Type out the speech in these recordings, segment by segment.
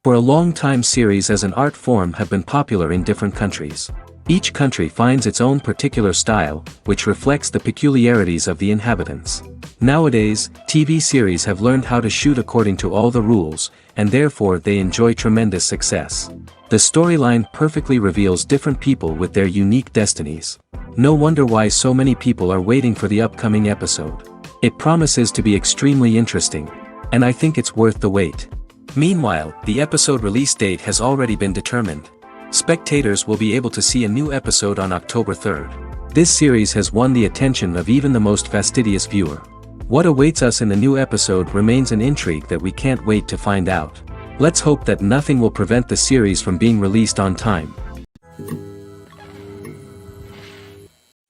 For a long time, series as an art form have been popular in different countries. Each country finds its own particular style, which reflects the peculiarities of the inhabitants. Nowadays, TV series have learned how to shoot according to all the rules, and therefore they enjoy tremendous success. The storyline perfectly reveals different people with their unique destinies. No wonder why so many people are waiting for the upcoming episode. It promises to be extremely interesting, and I think it's worth the wait. Meanwhile, the episode release date has already been determined. Spectators will be able to see a new episode on October 3rd. This series has won the attention of even the most fastidious viewer. What awaits us in the new episode remains an intrigue that we can't wait to find out. Let's hope that nothing will prevent the series from being released on time.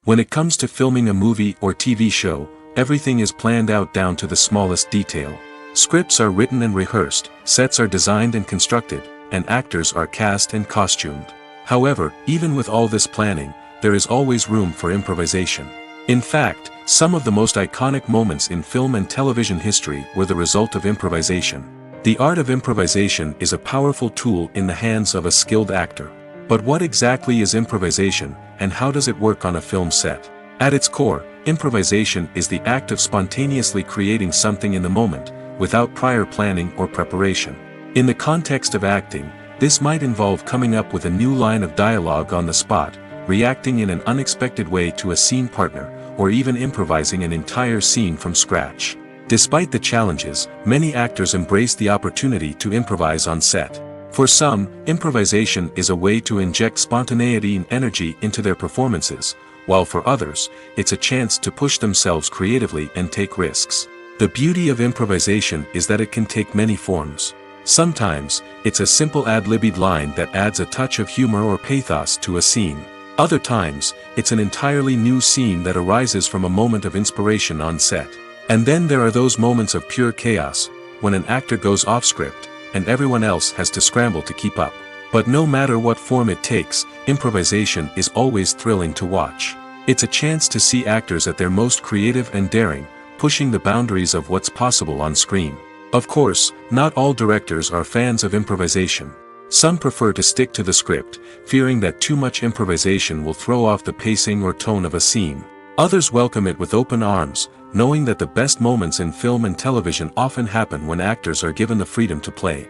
When it comes to filming a movie or TV show, everything is planned out down to the smallest detail. Scripts are written and rehearsed, sets are designed and constructed, and actors are cast and costumed. However, even with all this planning, there is always room for improvisation. In fact, some of the most iconic moments in film and television history were the result of improvisation. The art of improvisation is a powerful tool in the hands of a skilled actor. But what exactly is improvisation, and how does it work on a film set? At its core, improvisation is the act of spontaneously creating something in the moment, without prior planning or preparation. In the context of acting, this might involve coming up with a new line of dialogue on the spot, reacting in an unexpected way to a scene partner, or even improvising an entire scene from scratch. Despite the challenges, many actors embrace the opportunity to improvise on set. For some, improvisation is a way to inject spontaneity and energy into their performances, while for others, it's a chance to push themselves creatively and take risks. The beauty of improvisation is that it can take many forms. Sometimes, it's a simple ad-libbed line that adds a touch of humor or pathos to a scene. Other times, it's an entirely new scene that arises from a moment of inspiration on set. And then there are those moments of pure chaos, when an actor goes off script, and everyone else has to scramble to keep up. But no matter what form it takes, improvisation is always thrilling to watch. It's a chance to see actors at their most creative and daring, pushing the boundaries of what's possible on screen. Of course, not all directors are fans of improvisation. Some prefer to stick to the script, fearing that too much improvisation will throw off the pacing or tone of a scene. Others welcome it with open arms, knowing that the best moments in film and television often happen when actors are given the freedom to play.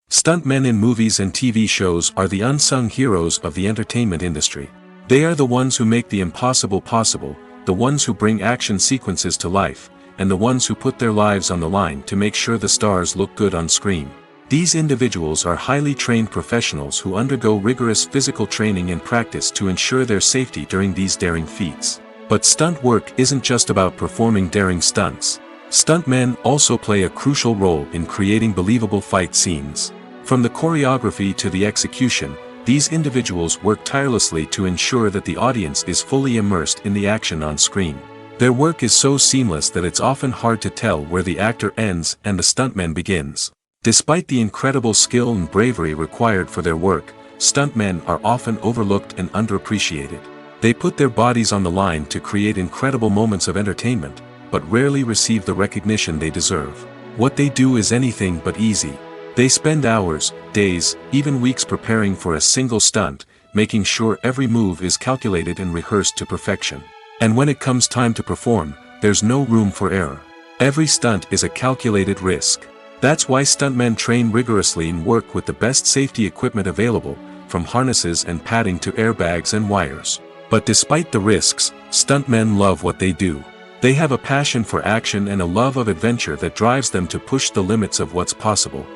Stuntmen in movies and TV shows are the unsung heroes of the entertainment industry. They are the ones who make the impossible possible, the ones who bring action sequences to life, and the ones who put their lives on the line to make sure the stars look good on screen. These individuals are highly trained professionals who undergo rigorous physical training and practice to ensure their safety during these daring feats. But stunt work isn't just about performing daring stunts. Stuntmen also play a crucial role in creating believable fight scenes. From the choreography to the execution, these individuals work tirelessly to ensure that the audience is fully immersed in the action on screen. Their work is so seamless that it's often hard to tell where the actor ends and the stuntman begins. Despite the incredible skill and bravery required for their work, stuntmen are often overlooked and underappreciated. They put their bodies on the line to create incredible moments of entertainment, but rarely receive the recognition they deserve. What they do is anything but easy. They spend hours, days, even weeks preparing for a single stunt, making sure every move is calculated and rehearsed to perfection. And when it comes time to perform, there's no room for error. Every stunt is a calculated risk. That's why stuntmen train rigorously and work with the best safety equipment available, from harnesses and padding to airbags and wires. But despite the risks, stuntmen love what they do. They have a passion for action and a love of adventure that drives them to push the limits of what's possible.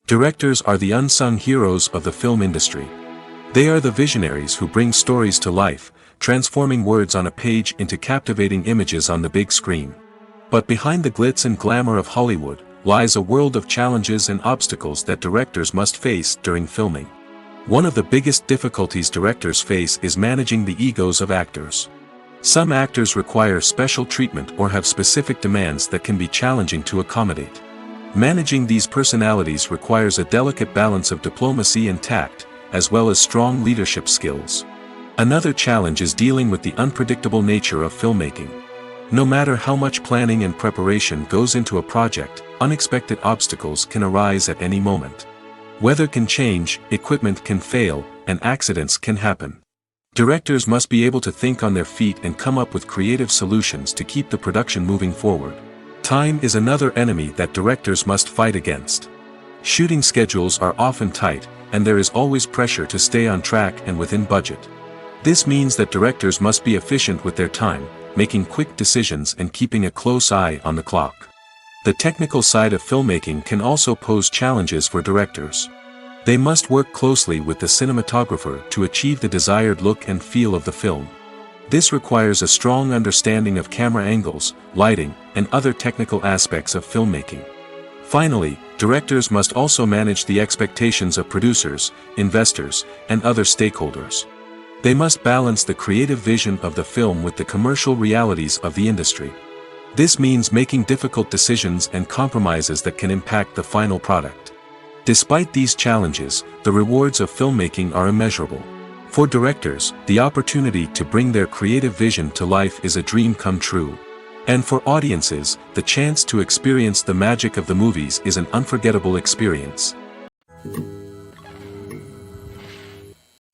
Directors are the unsung heroes of the film industry. They are the visionaries who bring stories to life, transforming words on a page into captivating images on the big screen. But behind the glitz and glamour of Hollywood lies a world of challenges and obstacles that directors must face during filming. One of the biggest difficulties directors face is managing the egos of actors. Some actors require special treatment or have specific demands that can be challenging to accommodate. Managing these personalities requires a delicate balance of diplomacy and tact, as well as strong leadership skills. Another challenge is dealing with the unpredictable nature of filmmaking. No matter how much planning and preparation goes into a project, unexpected obstacles can arise at any moment. Weather can change, equipment can fail, and accidents can happen. Directors must be able to think on their feet and come up with creative solutions to keep the production moving forward. Time is another enemy that directors must fight against. Shooting schedules are often tight, and there is always pressure to stay on track and within budget. This means that directors must be efficient with their time, making quick decisions and keeping a close eye on the clock. The technical side of filmmaking can also pose challenges for directors. They must work closely with the cinematographer to achieve the desired look and feel of the film. This requires a strong understanding of camera angles, lighting, and other technical aspects of filmmaking. Finally, directors must also manage the expectations of producers, investors, and other stakeholders. They must balance the creative vision of the film with the commercial realities of the industry. This means making difficult decisions and compromises that can impact the final product. Despite these challenges, the rewards of filmmaking are immeasurable. For directors, the opportunity to bring their creative vision to life is a dream come true. And for audiences, the chance to experience the magic of the movies is an unforgettable experience.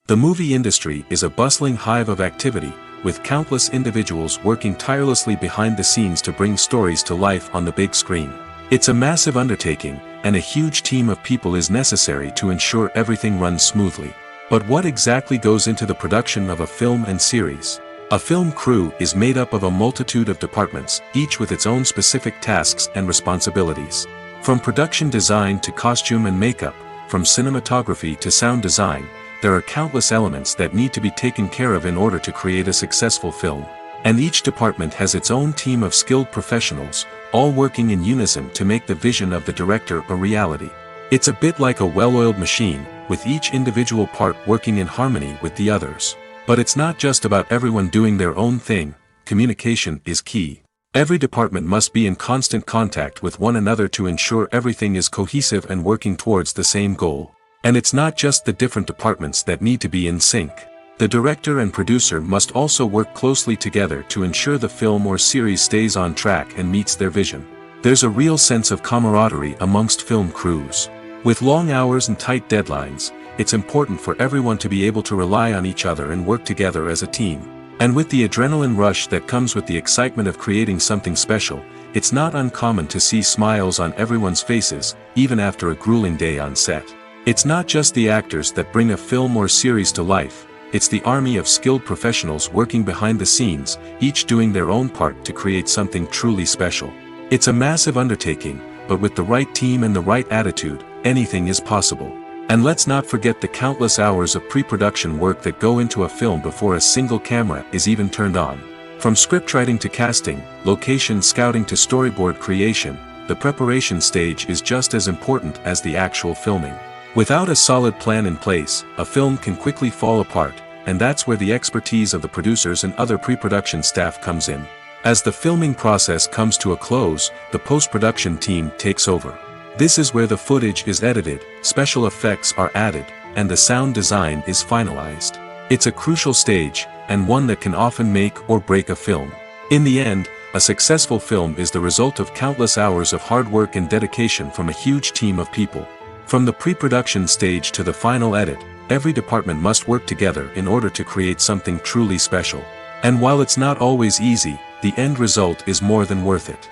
The movie industry is a bustling hive of activity, with countless individuals working tirelessly behind the scenes to bring stories to life on the big screen. It's a massive undertaking, and a huge team of people is necessary to ensure everything runs smoothly. But what exactly goes into the production of a film and series? A film crew is made up of a multitude of departments, each with its own specific tasks and responsibilities. From production design to costume and makeup, from cinematography to sound design, there are countless elements that need to be taken care of in order to create a successful film. And each department has its own team of skilled professionals, all working in unison to make the vision of the director a reality. It's a bit like a well-oiled machine, with each individual part working in harmony with the others. But it's not just about everyone doing their own thing. Communication is key. Every department must be in constant contact with one another to ensure everything is cohesive and working towards the same goal. And it's not just the different departments that need to be in sync. The director and producer must also work closely together to ensure the film or series stays on track and meets their vision. There's a real sense of camaraderie amongst film crews. With long hours and tight deadlines, it's important for everyone to be able to rely on each other and work together as a team. And with the adrenaline rush that comes with the excitement of creating something special, it's not uncommon to see smiles on everyone's faces, even after a grueling day on set. It's not just the actors that bring a film or series to life, it's the army of skilled professionals working behind the scenes, each doing their own part to create something truly special. It's a massive undertaking, but with the right team and the right attitude, anything is possible. And let's not forget the countless hours of pre-production work that go into a film before a single camera is even turned on. From scriptwriting to casting, location scouting to storyboard creation, the preparation stage is just as important as the actual filming. Without a solid plan in place, a film can quickly fall apart, and that's where the expertise of the producers and other pre-production staff comes in. As the filming process comes to a close, the post-production team takes over. This is where the footage is edited, special effects are added, and the sound design is finalized. It's a crucial stage, and one that can often make or break a film. In the end, a successful film is the result of countless hours of hard work and dedication from a huge team of people. From the pre-production stage to the final edit, every department must work together in order to create something truly special. And while it's not always easy, the end result is more than worth it.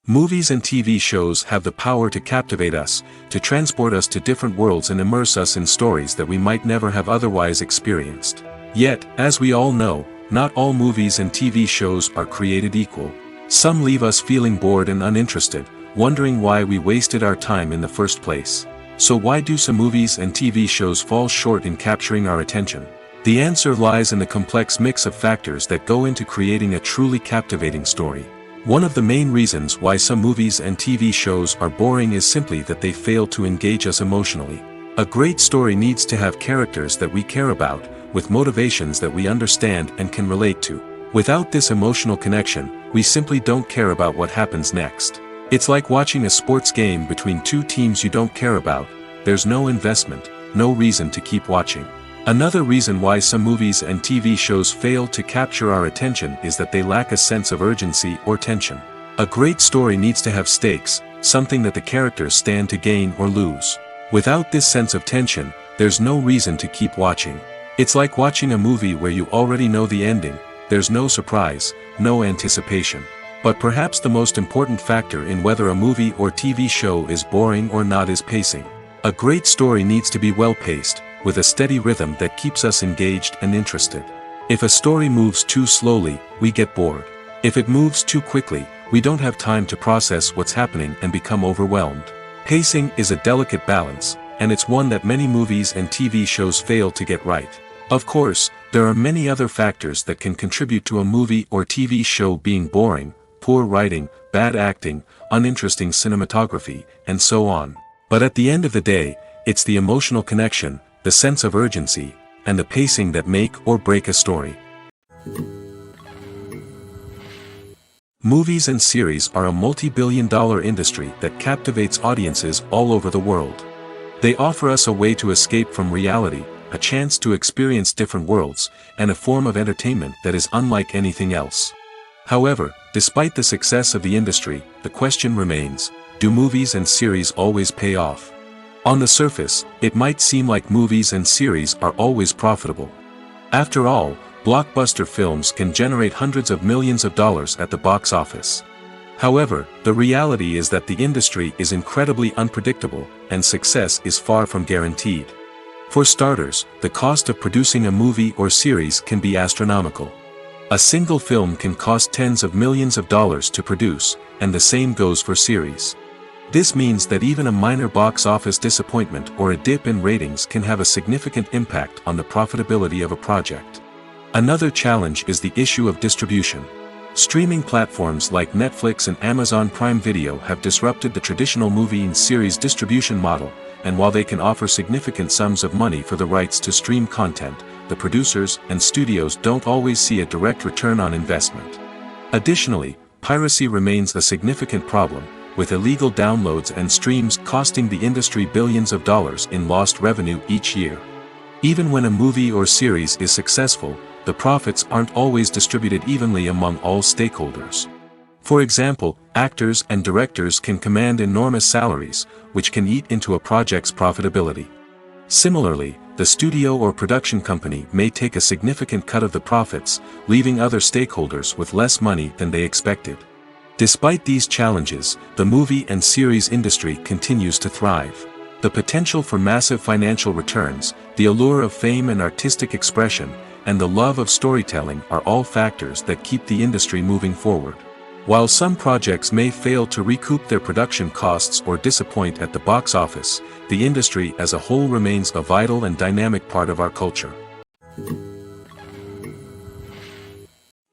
Movies and TV shows have the power to captivate us, to transport us to different worlds and immerse us in stories that we might never have otherwise experienced. Yet, as we all know, not all movies and TV shows are created equal. Some leave us feeling bored and uninterested, wondering why we wasted our time in the first place. So why do some movies and TV shows fall short in capturing our attention? The answer lies in the complex mix of factors that go into creating a truly captivating story. One of the main reasons why some movies and TV shows are boring is simply that they fail to engage us emotionally. A great story needs to have characters that we care about, with motivations that we understand and can relate to. Without this emotional connection, we simply don't care about what happens next. It's like watching a sports game between two teams you don't care about. There's no investment, no reason to keep watching. Another reason why some movies and TV shows fail to capture our attention is that they lack a sense of urgency or tension. A great story needs to have stakes, something that the characters stand to gain or lose. Without this sense of tension, there's no reason to keep watching. It's like watching a movie where you already know the ending. There's no surprise, no anticipation. But perhaps the most important factor in whether a movie or TV show is boring or not is pacing. A great story needs to be well-paced, with a steady rhythm that keeps us engaged and interested. If a story moves too slowly, we get bored. If it moves too quickly, we don't have time to process what's happening and become overwhelmed. Pacing is a delicate balance, and it's one that many movies and TV shows fail to get right. Of course, there are many other factors that can contribute to a movie or TV show being boring: poor writing, bad acting, uninteresting cinematography, and so on. But at the end of the day, it's the emotional connection, the sense of urgency, and the pacing that make or break a story. Movies and series are a multi-billion-dollar industry that captivates audiences all over the world. They offer us a way to escape from reality, a chance to experience different worlds, and a form of entertainment that is unlike anything else. However, despite the success of the industry, the question remains: do movies and series always pay off? On the surface, it might seem like movies and series are always profitable. After all, blockbuster films can generate hundreds of millions of dollars at the box office. However, the reality is that the industry is incredibly unpredictable, and success is far from guaranteed. For starters, the cost of producing a movie or series can be astronomical. A single film can cost tens of millions of dollars to produce, and the same goes for series. This means that even a minor box office disappointment or a dip in ratings can have a significant impact on the profitability of a project. Another challenge is the issue of distribution. Streaming platforms like Netflix and Amazon Prime Video have disrupted the traditional movie and series distribution model, and while they can offer significant sums of money for the rights to stream content, the producers and studios don't always see a direct return on investment. Additionally, piracy remains a significant problem, with illegal downloads and streams costing the industry billions of dollars in lost revenue each year. Even when a movie or series is successful, the profits aren't always distributed evenly among all stakeholders. For example, actors and directors can command enormous salaries, which can eat into a project's profitability. Similarly, the studio or production company may take a significant cut of the profits, leaving other stakeholders with less money than they expected. Despite these challenges, the movie and series industry continues to thrive. The potential for massive financial returns, the allure of fame and artistic expression, and the love of storytelling are all factors that keep the industry moving forward. While some projects may fail to recoup their production costs or disappoint at the box office, the industry as a whole remains a vital and dynamic part of our culture.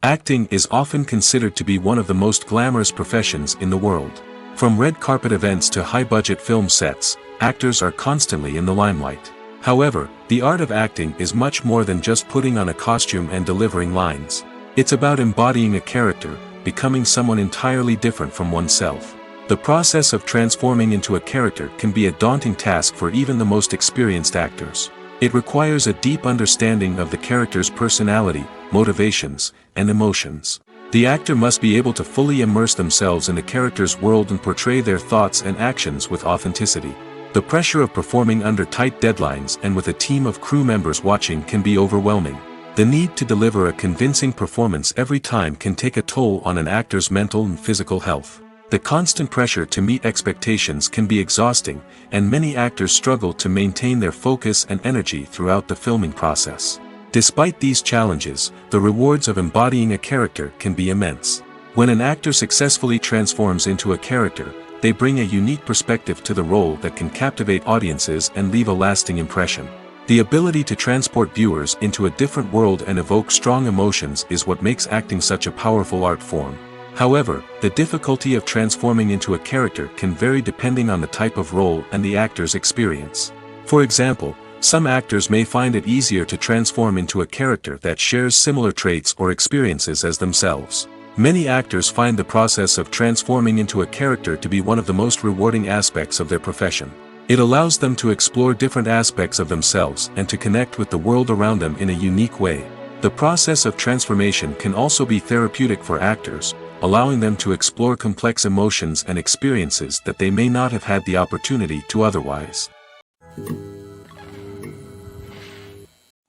Acting is often considered to be one of the most glamorous professions in the world. From red carpet events to high-budget film sets, actors are constantly in the limelight. However, the art of acting is much more than just putting on a costume and delivering lines. It's about embodying a character, becoming someone entirely different from oneself. The process of transforming into a character can be a daunting task for even the most experienced actors. It requires a deep understanding of the character's personality, motivations, and emotions. The actor must be able to fully immerse themselves in the character's world and portray their thoughts and actions with authenticity. The pressure of performing under tight deadlines and with a team of crew members watching can be overwhelming. The need to deliver a convincing performance every time can take a toll on an actor's mental and physical health. The constant pressure to meet expectations can be exhausting, and many actors struggle to maintain their focus and energy throughout the filming process. Despite these challenges, the rewards of embodying a character can be immense. When an actor successfully transforms into a character, they bring a unique perspective to the role that can captivate audiences and leave a lasting impression. The ability to transport viewers into a different world and evoke strong emotions is what makes acting such a powerful art form. However, the difficulty of transforming into a character can vary depending on the type of role and the actor's experience. For example, some actors may find it easier to transform into a character that shares similar traits or experiences as themselves. Many actors find the process of transforming into a character to be one of the most rewarding aspects of their profession. It allows them to explore different aspects of themselves and to connect with the world around them in a unique way. The process of transformation can also be therapeutic for actors, allowing them to explore complex emotions and experiences that they may not have had the opportunity to otherwise.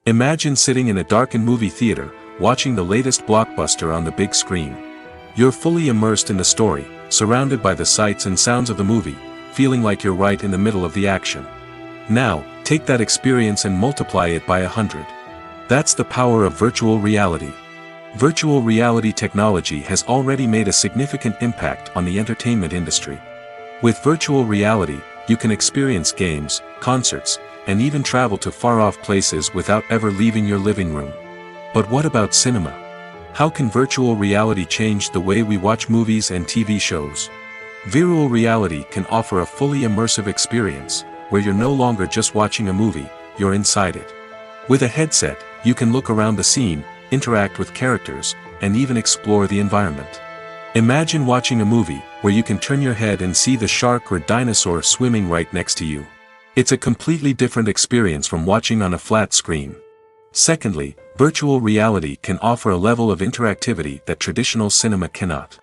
Imagine sitting in a darkened movie theater, watching the latest blockbuster on the big screen. You're fully immersed in the story, surrounded by the sights and sounds of the movie, feeling like you're right in the middle of the action. Now, take that experience and multiply it by 100. That's the power of virtual reality. Virtual reality technology has already made a significant impact on the entertainment industry. With virtual reality, you can experience games, concerts, and even travel to far-off places without ever leaving your living room. But what about cinema? How can virtual reality change the way we watch movies and TV shows? Virtual reality can offer a fully immersive experience, where you're no longer just watching a movie, you're inside it. With a headset, you can look around the scene, interact with characters, and even explore the environment. Imagine watching a movie where you can turn your head and see the shark or dinosaur swimming right next to you. It's a completely different experience from watching on a flat screen. Secondly, virtual reality can offer a level of interactivity that traditional cinema cannot.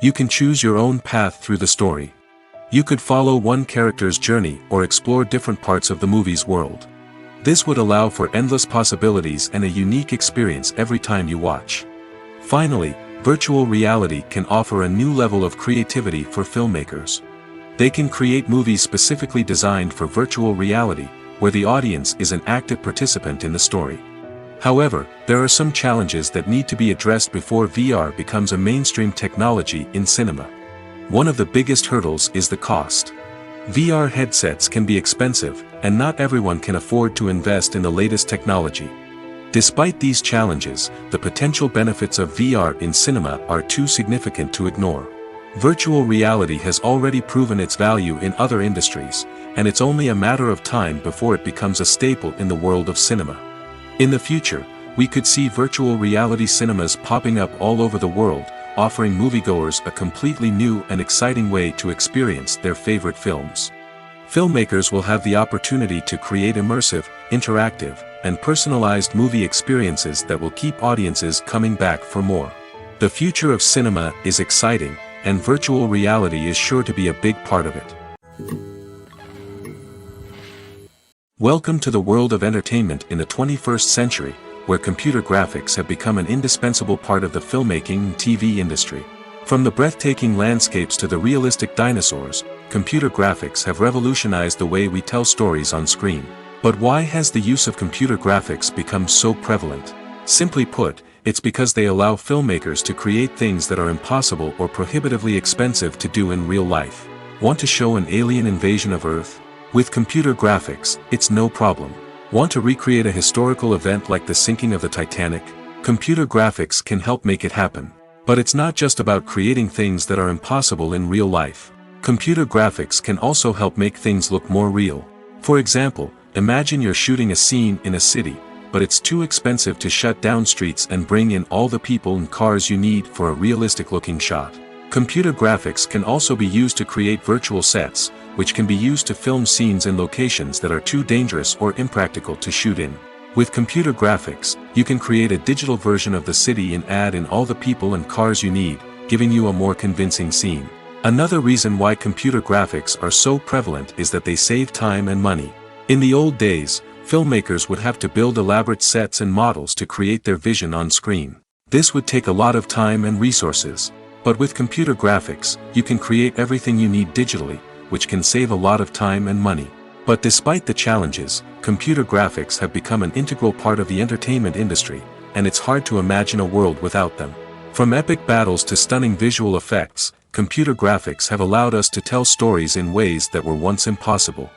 You can choose your own path through the story. You could follow one character's journey or explore different parts of the movie's world. This would allow for endless possibilities and a unique experience every time you watch. Finally, virtual reality can offer a new level of creativity for filmmakers. They can create movies specifically designed for virtual reality, where the audience is an active participant in the story. However, there are some challenges that need to be addressed before VR becomes a mainstream technology in cinema. One of the biggest hurdles is the cost. VR headsets can be expensive, and not everyone can afford to invest in the latest technology. Despite these challenges, the potential benefits of VR in cinema are too significant to ignore. Virtual reality has already proven its value in other industries, and it's only a matter of time before it becomes a staple in the world of cinema. In the future, we could see virtual reality cinemas popping up all over the world, offering moviegoers a completely new and exciting way to experience their favorite films. Filmmakers will have the opportunity to create immersive, interactive, and personalized movie experiences that will keep audiences coming back for more. The future of cinema is exciting, and virtual reality is sure to be a big part of it. Welcome to the world of entertainment in the 21st century, where computer graphics have become an indispensable part of the filmmaking and TV industry. From the breathtaking landscapes to the realistic dinosaurs, computer graphics have revolutionized the way we tell stories on screen. But why has the use of computer graphics become so prevalent? Simply put, it's because they allow filmmakers to create things that are impossible or prohibitively expensive to do in real life. Want to show an alien invasion of Earth? With computer graphics, it's no problem. Want to recreate a historical event like the sinking of the Titanic? Computer graphics can help make it happen. But it's not just about creating things that are impossible in real life. Computer graphics can also help make things look more real. For example, imagine you're shooting a scene in a city, but it's too expensive to shut down streets and bring in all the people and cars you need for a realistic-looking shot. Computer graphics can also be used to create virtual sets, which can be used to film scenes in locations that are too dangerous or impractical to shoot in. With computer graphics, you can create a digital version of the city and add in all the people and cars you need, giving you a more convincing scene. Another reason why computer graphics are so prevalent is that they save time and money. In the old days, filmmakers would have to build elaborate sets and models to create their vision on screen. This would take a lot of time and resources. But with computer graphics, you can create everything you need digitally, which can save a lot of time and money. But despite the challenges, computer graphics have become an integral part of the entertainment industry, and it's hard to imagine a world without them. From epic battles to stunning visual effects, computer graphics have allowed us to tell stories in ways that were once impossible.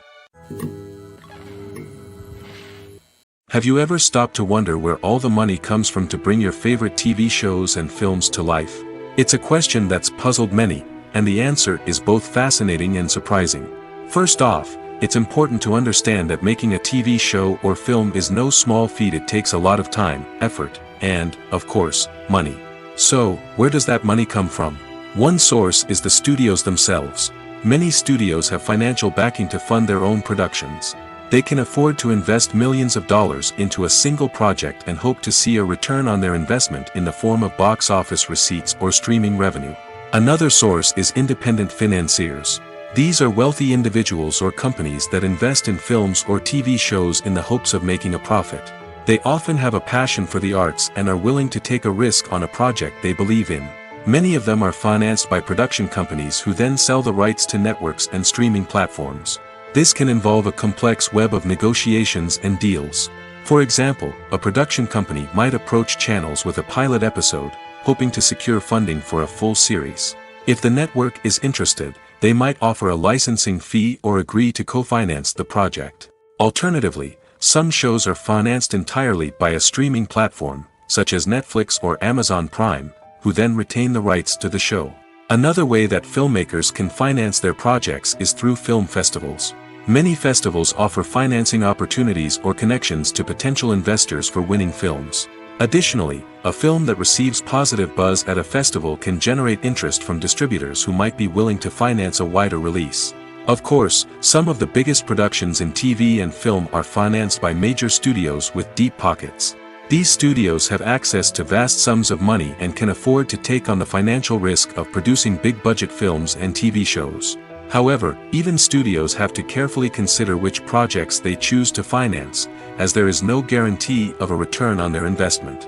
Have you ever stopped to wonder where all the money comes from to bring your favorite TV shows and films to life? It's a question that's puzzled many, and the answer is both fascinating and surprising. First off, it's important to understand that making a TV show or film is no small feat. It takes a lot of time, effort, and, of course, money. So, where does that money come from? One source is the studios themselves. Many studios have financial backing to fund their own productions. They can afford to invest millions of dollars into a single project and hope to see a return on their investment in the form of box office receipts or streaming revenue. Another source is independent financiers. These are wealthy individuals or companies that invest in films or TV shows in the hopes of making a profit. They often have a passion for the arts and are willing to take a risk on a project they believe in. Many of them are financed by production companies who then sell the rights to networks and streaming platforms. This can involve a complex web of negotiations and deals. For example, a production company might approach channels with a pilot episode, hoping to secure funding for a full series. If the network is interested, they might offer a licensing fee or agree to co-finance the project. Alternatively, some shows are financed entirely by a streaming platform, such as Netflix or Amazon Prime, who then retain the rights to the show. Another way that filmmakers can finance their projects is through film festivals. Many festivals offer financing opportunities or connections to potential investors for winning films. Additionally, a film that receives positive buzz at a festival can generate interest from distributors who might be willing to finance a wider release. Of course, some of the biggest productions in TV and film are financed by major studios with deep pockets. These studios have access to vast sums of money and can afford to take on the financial risk of producing big-budget films and TV shows. However, even studios have to carefully consider which projects they choose to finance, as there is no guarantee of a return on their investment.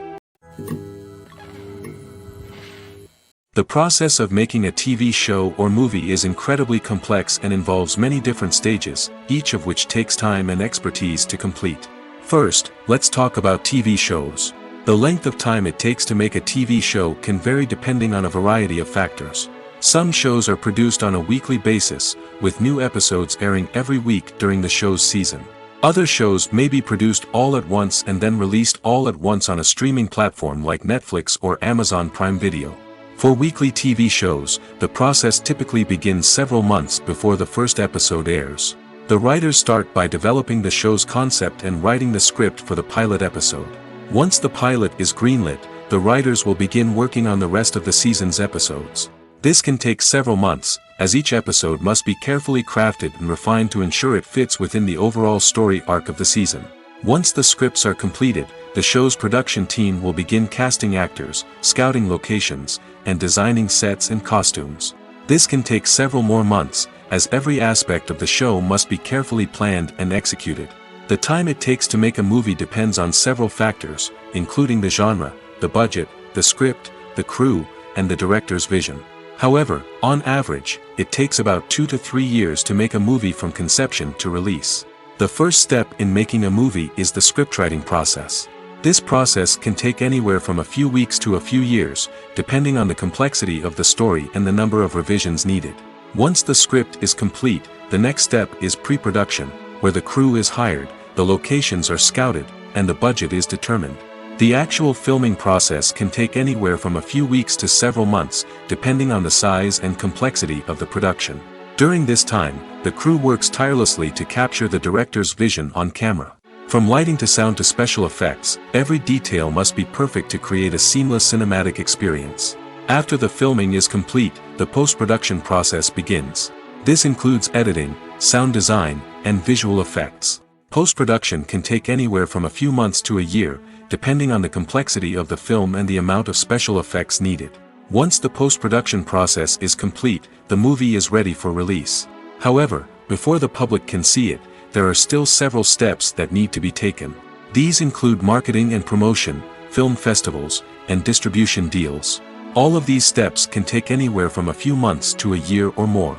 The process of making a TV show or movie is incredibly complex and involves many different stages, each of which takes time and expertise to complete. First, let's talk about TV shows. The length of time it takes to make a TV show can vary depending on a variety of factors. Some shows are produced on a weekly basis, with new episodes airing every week during the show's season. Other shows may be produced all at once and then released all at once on a streaming platform like Netflix or Amazon Prime Video. For weekly TV shows, the process typically begins several months before the first episode airs. The writers start by developing the show's concept and writing the script for the pilot episode. Once the pilot is greenlit, the writers will begin working on the rest of the season's episodes. This can take several months, as each episode must be carefully crafted and refined to ensure it fits within the overall story arc of the season. Once the scripts are completed, the show's production team will begin casting actors, scouting locations, and designing sets and costumes. This can take several more months, as every aspect of the show must be carefully planned and executed. The time it takes to make a movie depends on several factors, including the genre, the budget, the script, the crew, and the director's vision. However, on average, it takes about 2 to 3 years to make a movie from conception to release. The first step in making a movie is the scriptwriting process. This process can take anywhere from a few weeks to a few years, depending on the complexity of the story and the number of revisions needed. Once the script is complete, the next step is pre-production, where the crew is hired, the locations are scouted, and the budget is determined. The actual filming process can take anywhere from a few weeks to several months, depending on the size and complexity of the production. During this time, the crew works tirelessly to capture the director's vision on camera. From lighting to sound to special effects, every detail must be perfect to create a seamless cinematic experience. After the filming is complete, the post-production process begins. This includes editing, sound design, and visual effects. Post-production can take anywhere from a few months to a year, depending on the complexity of the film and the amount of special effects needed. Once the post-production process is complete, the movie is ready for release. However, before the public can see it, there are still several steps that need to be taken. These include marketing and promotion, film festivals, and distribution deals. All of these steps can take anywhere from a few months to a year or more.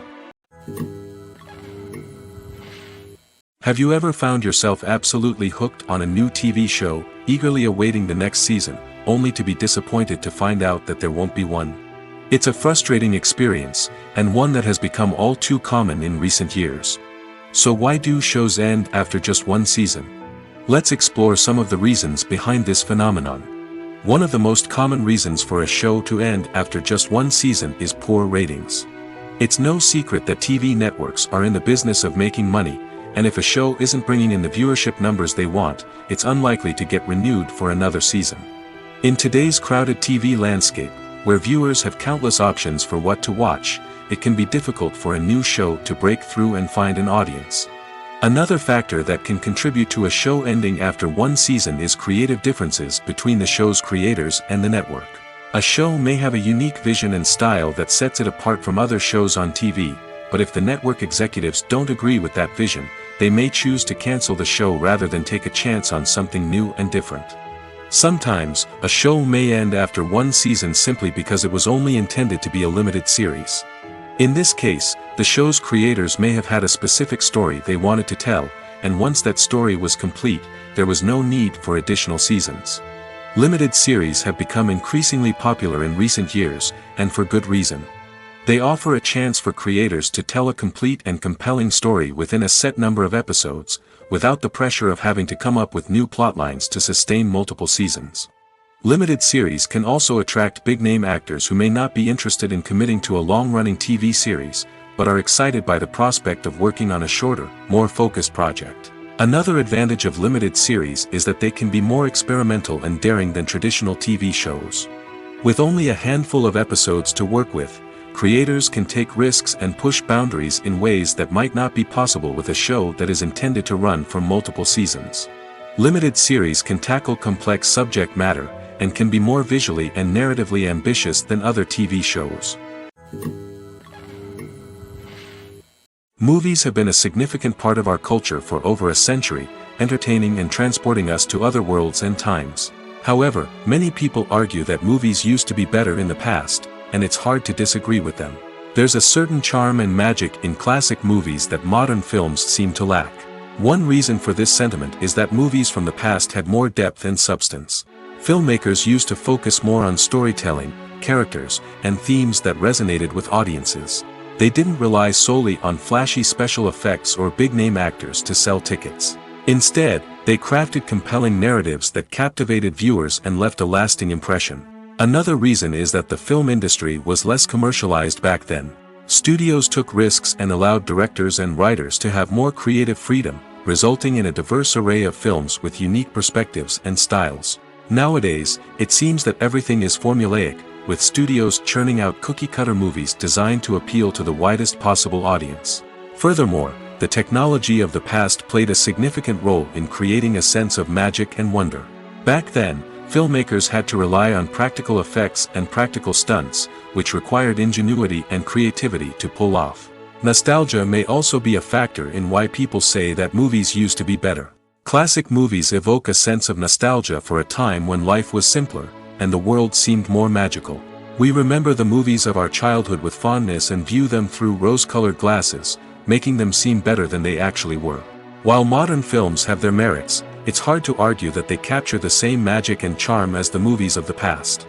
Have you ever found yourself absolutely hooked on a new TV show, eagerly awaiting the next season, only to be disappointed to find out that there won't be one? It's a frustrating experience, and one that has become all too common in recent years. So why do shows end after just one season? Let's explore some of the reasons behind this phenomenon. One of the most common reasons for a show to end after just one season is poor ratings. It's no secret that TV networks are in the business of making money, and if a show isn't bringing in the viewership numbers they want, it's unlikely to get renewed for another season. In today's crowded TV landscape, where viewers have countless options for what to watch, it can be difficult for a new show to break through and find an audience. Another factor that can contribute to a show ending after one season is creative differences between the show's creators and the network. A show may have a unique vision and style that sets it apart from other shows on TV, but if the network executives don't agree with that vision, they may choose to cancel the show rather than take a chance on something new and different. Sometimes, a show may end after one season simply because it was only intended to be a limited series. In this case, the show's creators may have had a specific story they wanted to tell, and once that story was complete, there was no need for additional seasons. Limited series have become increasingly popular in recent years, and for good reason. They offer a chance for creators to tell a complete and compelling story within a set number of episodes, without the pressure of having to come up with new plotlines to sustain multiple seasons. Limited series can also attract big-name actors who may not be interested in committing to a long-running TV series, but are excited by the prospect of working on a shorter, more focused project. Another advantage of limited series is that they can be more experimental and daring than traditional TV shows. With only a handful of episodes to work with, creators can take risks and push boundaries in ways that might not be possible with a show that is intended to run for multiple seasons. Limited series can tackle complex subject matter, and can be more visually and narratively ambitious than other TV shows. Movies have been a significant part of our culture for over a century, entertaining and transporting us to other worlds and times. However, many people argue that movies used to be better in the past, and it's hard to disagree with them. There's a certain charm and magic in classic movies that modern films seem to lack. One reason for this sentiment is that movies from the past had more depth and substance. Filmmakers used to focus more on storytelling, characters, and themes that resonated with audiences. They didn't rely solely on flashy special effects or big-name actors to sell tickets. Instead, they crafted compelling narratives that captivated viewers and left a lasting impression. Another reason is that the film industry was less commercialized back then. Studios took risks and allowed directors and writers to have more creative freedom, resulting in a diverse array of films with unique perspectives and styles. Nowadays, it seems that everything is formulaic, with studios churning out cookie-cutter movies designed to appeal to the widest possible audience. Furthermore, the technology of the past played a significant role in creating a sense of magic and wonder. Back then, filmmakers had to rely on practical effects and practical stunts, which required ingenuity and creativity to pull off. Nostalgia may also be a factor in why people say that movies used to be better. Classic movies evoke a sense of nostalgia for a time when life was simpler, and the world seemed more magical. We remember the movies of our childhood with fondness and view them through rose-colored glasses, making them seem better than they actually were. While modern films have their merits, it's hard to argue that they capture the same magic and charm as the movies of the past.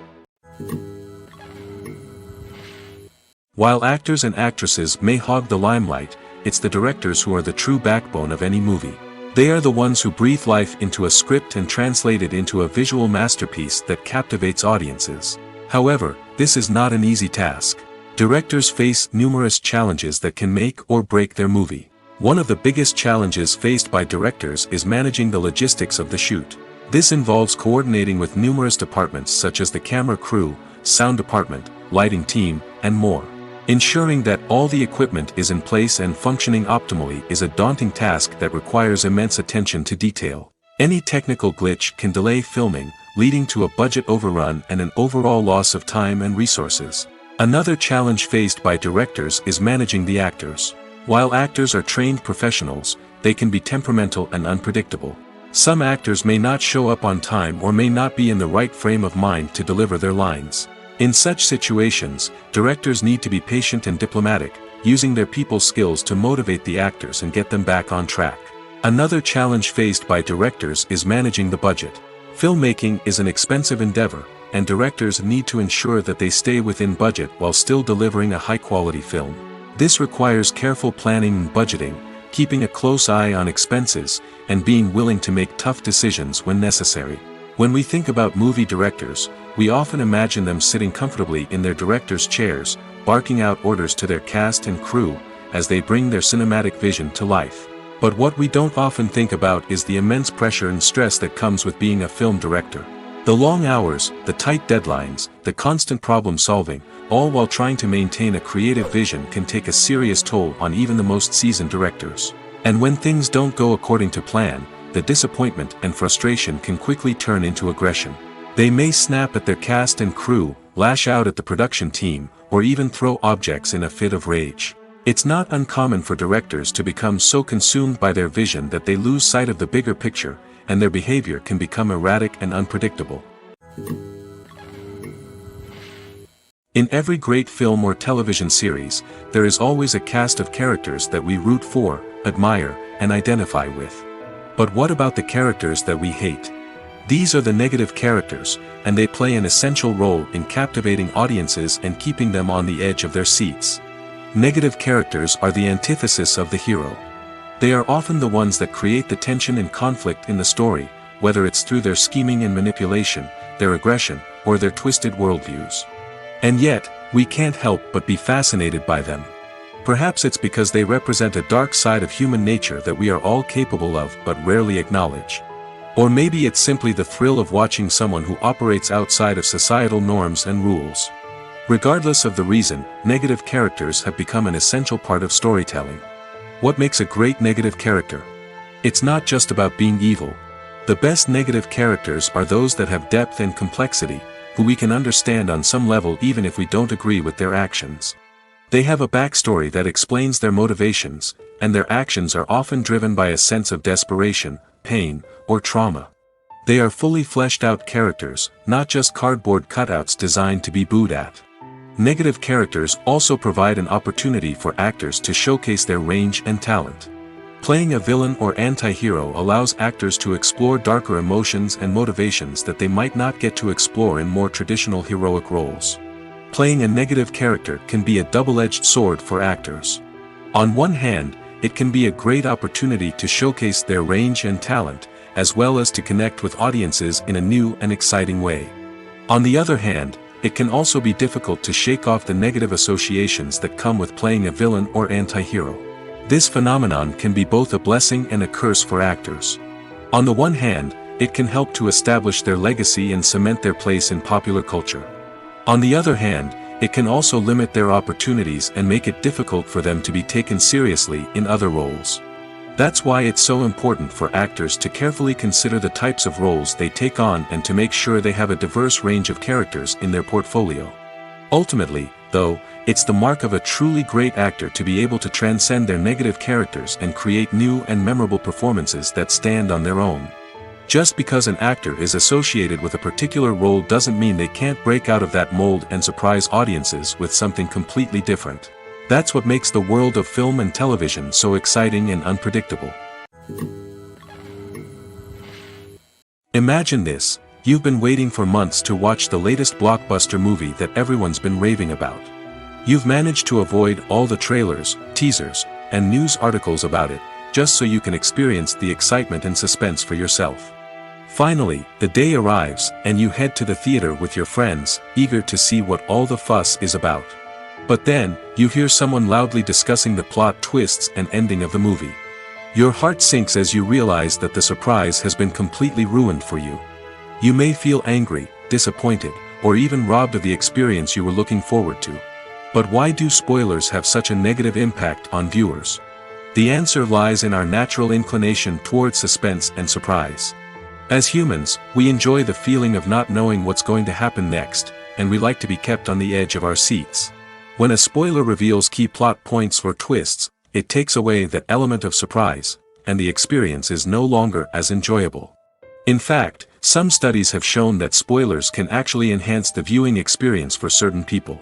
While actors and actresses may hog the limelight, it's the directors who are the true backbone of any movie. They are the ones who breathe life into a script and translate it into a visual masterpiece that captivates audiences. However, this is not an easy task. Directors face numerous challenges that can make or break their movie. One of the biggest challenges faced by directors is managing the logistics of the shoot. This involves coordinating with numerous departments such as the camera crew, sound department, lighting team, and more. Ensuring that all the equipment is in place and functioning optimally is a daunting task that requires immense attention to detail. Any technical glitch can delay filming, leading to a budget overrun and an overall loss of time and resources. Another challenge faced by directors is managing the actors. While actors are trained professionals, they can be temperamental and unpredictable. Some actors may not show up on time or may not be in the right frame of mind to deliver their lines. In such situations, directors need to be patient and diplomatic, using their people skills to motivate the actors and get them back on track. Another challenge faced by directors is managing the budget. Filmmaking is an expensive endeavor, and directors need to ensure that they stay within budget while still delivering a high-quality film. This requires careful planning and budgeting, keeping a close eye on expenses, and being willing to make tough decisions when necessary. When we think about movie directors, we often imagine them sitting comfortably in their director's chairs, barking out orders to their cast and crew, as they bring their cinematic vision to life. But what we don't often think about is the immense pressure and stress that comes with being a film director. The long hours, the tight deadlines, the constant problem solving, all while trying to maintain a creative vision can take a serious toll on even the most seasoned directors. And when things don't go according to plan, the disappointment and frustration can quickly turn into aggression. They may snap at their cast and crew, lash out at the production team, or even throw objects in a fit of rage. It's not uncommon for directors to become so consumed by their vision that they lose sight of the bigger picture, and their behavior can become erratic and unpredictable. In every great film or television series, there is always a cast of characters that we root for, admire, and identify with. But what about the characters that we hate? These are the negative characters, and they play an essential role in captivating audiences and keeping them on the edge of their seats. Negative characters are the antithesis of the hero. They are often the ones that create the tension and conflict in the story, whether it's through their scheming and manipulation, their aggression, or their twisted worldviews. And yet, we can't help but be fascinated by them. Perhaps it's because they represent a dark side of human nature that we are all capable of but rarely acknowledge. Or maybe it's simply the thrill of watching someone who operates outside of societal norms and rules. Regardless of the reason, negative characters have become an essential part of storytelling. What makes a great negative character? It's not just about being evil. The best negative characters are those that have depth and complexity, who we can understand on some level even if we don't agree with their actions. They have a backstory that explains their motivations, and their actions are often driven by a sense of desperation, pain, or trauma. They are fully fleshed out characters, not just cardboard cutouts designed to be booed at. Negative characters also provide an opportunity for actors to showcase their range and talent. Playing a villain or anti-hero allows actors to explore darker emotions and motivations that they might not get to explore in more traditional heroic roles. Playing a negative character can be a double-edged sword for actors. On one hand, it can be a great opportunity to showcase their range and talent, as well as to connect with audiences in a new and exciting way. On the other hand, it can also be difficult to shake off the negative associations that come with playing a villain or anti-hero. This phenomenon can be both a blessing and a curse for actors. On the one hand, it can help to establish their legacy and cement their place in popular culture. On the other hand, it can also limit their opportunities and make it difficult for them to be taken seriously in other roles. That's why it's so important for actors to carefully consider the types of roles they take on and to make sure they have a diverse range of characters in their portfolio. Ultimately, though, it's the mark of a truly great actor to be able to transcend their negative characters and create new and memorable performances that stand on their own. Just because an actor is associated with a particular role doesn't mean they can't break out of that mold and surprise audiences with something completely different. That's what makes the world of film and television so exciting and unpredictable. Imagine this: you've been waiting for months to watch the latest blockbuster movie that everyone's been raving about. You've managed to avoid all the trailers, teasers, and news articles about it, just so you can experience the excitement and suspense for yourself. Finally, the day arrives, and you head to the theater with your friends, eager to see what all the fuss is about. But then, you hear someone loudly discussing the plot twists and ending of the movie. Your heart sinks as you realize that the surprise has been completely ruined for you. You may feel angry, disappointed, or even robbed of the experience you were looking forward to. But why do spoilers have such a negative impact on viewers? The answer lies in our natural inclination toward suspense and surprise. As humans, we enjoy the feeling of not knowing what's going to happen next, and we like to be kept on the edge of our seats. When a spoiler reveals key plot points or twists, it takes away that element of surprise, and the experience is no longer as enjoyable. In fact, some studies have shown that spoilers can actually enhance the viewing experience for certain people.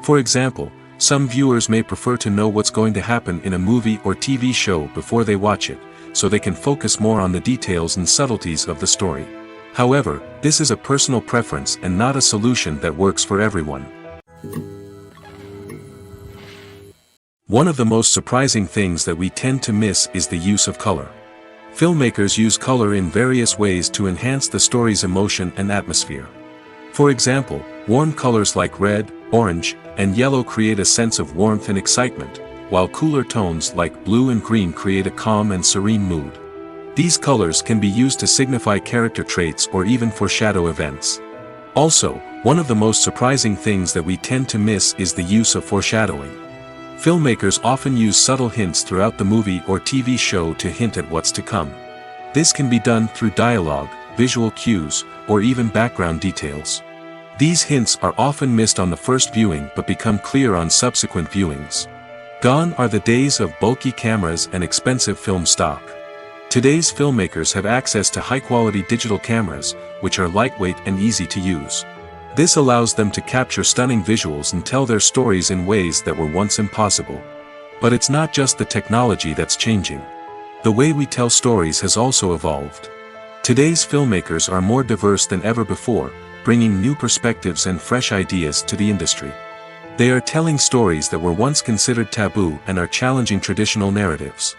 For example, some viewers may prefer to know what's going to happen in a movie or TV show before they watch it, so they can focus more on the details and subtleties of the story. However, this is a personal preference and not a solution that works for everyone. One of the most surprising things that we tend to miss is the use of color. Filmmakers use color in various ways to enhance the story's emotion and atmosphere. For example, warm colors like red, orange, and yellow create a sense of warmth and excitement, while cooler tones like blue and green create a calm and serene mood. These colors can be used to signify character traits or even foreshadow events. Also, one of the most surprising things that we tend to miss is the use of foreshadowing. Filmmakers often use subtle hints throughout the movie or TV show to hint at what's to come. This can be done through dialogue, visual cues, or even background details. These hints are often missed on the first viewing but become clear on subsequent viewings. Gone are the days of bulky cameras and expensive film stock. Today's filmmakers have access to high-quality digital cameras, which are lightweight and easy to use. This allows them to capture stunning visuals and tell their stories in ways that were once impossible. But it's not just the technology that's changing. The way we tell stories has also evolved. Today's filmmakers are more diverse than ever before, bringing new perspectives and fresh ideas to the industry. They are telling stories that were once considered taboo and are challenging traditional narratives.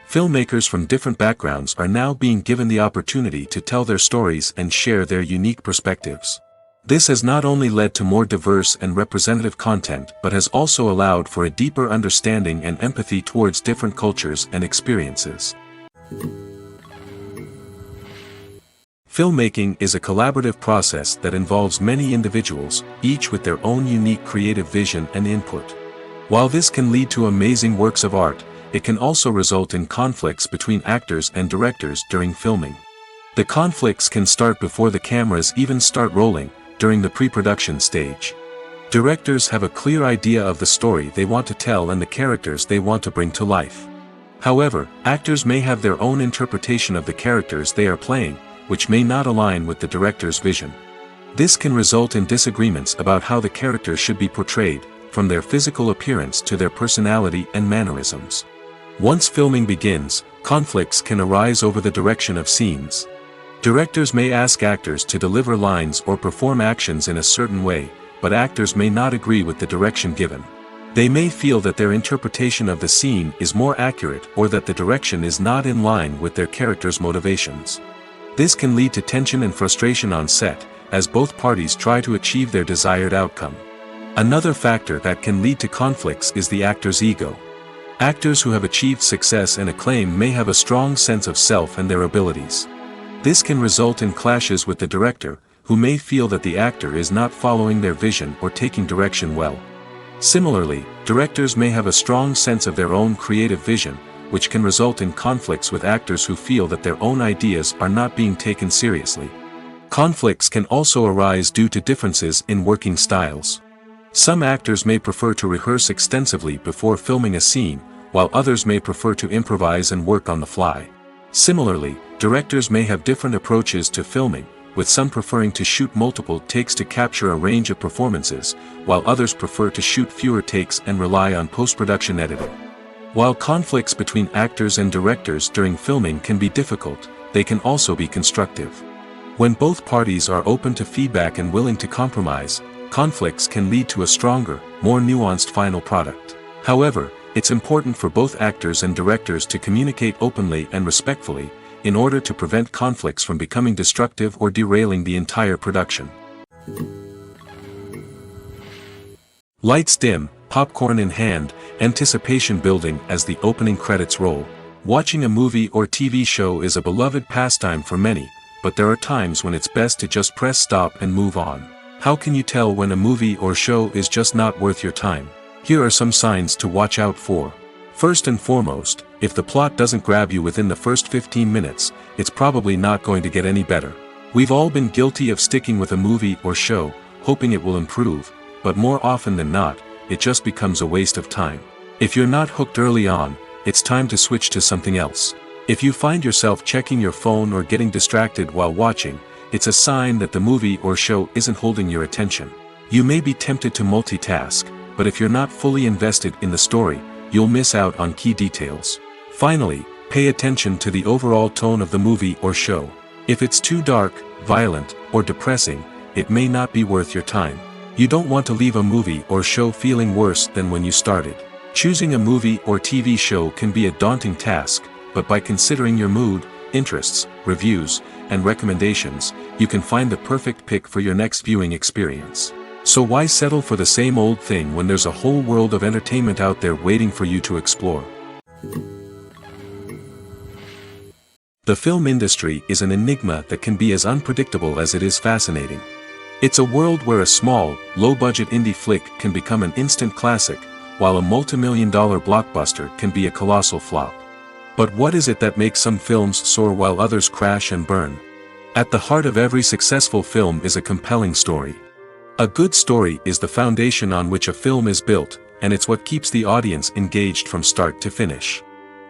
Filmmakers from different backgrounds are now being given the opportunity to tell their stories and share their unique perspectives. This has not only led to more diverse and representative content but has also allowed for a deeper understanding and empathy towards different cultures and experiences. Filmmaking is a collaborative process that involves many individuals, each with their own unique creative vision and input. While this can lead to amazing works of art, it can also result in conflicts between actors and directors during filming. The conflicts can start before the cameras even start rolling, during the pre-production stage. Directors have a clear idea of the story they want to tell and the characters they want to bring to life. However, actors may have their own interpretation of the characters they are playing, which may not align with the director's vision. This can result in disagreements about how the characters should be portrayed, from their physical appearance to their personality and mannerisms. Once filming begins, conflicts can arise over the direction of scenes. Directors may ask actors to deliver lines or perform actions in a certain way, but actors may not agree with the direction given. They may feel that their interpretation of the scene is more accurate or that the direction is not in line with their character's motivations. This can lead to tension and frustration on set, as both parties try to achieve their desired outcome. Another factor that can lead to conflicts is the actor's ego. Actors who have achieved success and acclaim may have a strong sense of self and their abilities. This can result in clashes with the director, who may feel that the actor is not following their vision or taking direction well. Similarly, directors may have a strong sense of their own creative vision, which can result in conflicts with actors who feel that their own ideas are not being taken seriously. Conflicts can also arise due to differences in working styles. Some actors may prefer to rehearse extensively before filming a scene, while others may prefer to improvise and work on the fly. Similarly, directors may have different approaches to filming, with some preferring to shoot multiple takes to capture a range of performances, while others prefer to shoot fewer takes and rely on post-production editing. While conflicts between actors and directors during filming can be difficult, they can also be constructive. When both parties are open to feedback and willing to compromise, conflicts can lead to a stronger, more nuanced final product. However, it's important for both actors and directors to communicate openly and respectfully, in order to prevent conflicts from becoming destructive or derailing the entire production. Lights dim, popcorn in hand, anticipation building as the opening credits roll. Watching a movie or TV show is a beloved pastime for many, but there are times when it's best to just press stop and move on. How can you tell when a movie or show is just not worth your time? Here are some signs to watch out for. First and foremost, If the plot doesn't grab you within the first 15 minutes, it's probably not going to get any better. We've all been guilty of sticking with a movie or show, hoping it will improve, but more often than not, it just becomes a waste of time. If you're not hooked early on, it's time to switch to something else. If you find yourself checking your phone or getting distracted while watching, it's a sign that the movie or show isn't holding your attention. You may be tempted to multitask, but if you're not fully invested in the story, you'll miss out on key details. Finally, pay attention to the overall tone of the movie or show. If it's too dark, violent, or depressing, it may not be worth your time. You don't want to leave a movie or show feeling worse than when you started. Choosing a movie or TV show can be a daunting task, but by considering your mood, interests, reviews, and recommendations, you can find the perfect pick for your next viewing experience. So why settle for the same old thing when there's a whole world of entertainment out there waiting for you to explore? The film industry is an enigma that can be as unpredictable as it is fascinating. It's a world where a small, low-budget indie flick can become an instant classic, while a multi-million-dollar blockbuster can be a colossal flop. But what is it that makes some films soar while others crash and burn? At the heart of every successful film is a compelling story. A good story is the foundation on which a film is built, and it's what keeps the audience engaged from start to finish.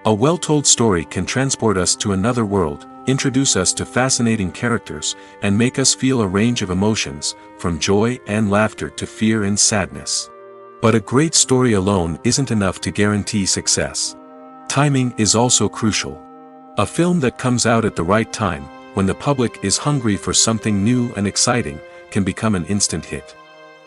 A well-told story can transport us to another world, introduce us to fascinating characters, and make us feel a range of emotions, from joy and laughter to fear and sadness. But a great story alone isn't enough to guarantee success. Timing is also crucial. A film that comes out at the right time, when the public is hungry for something new and exciting, can become an instant hit.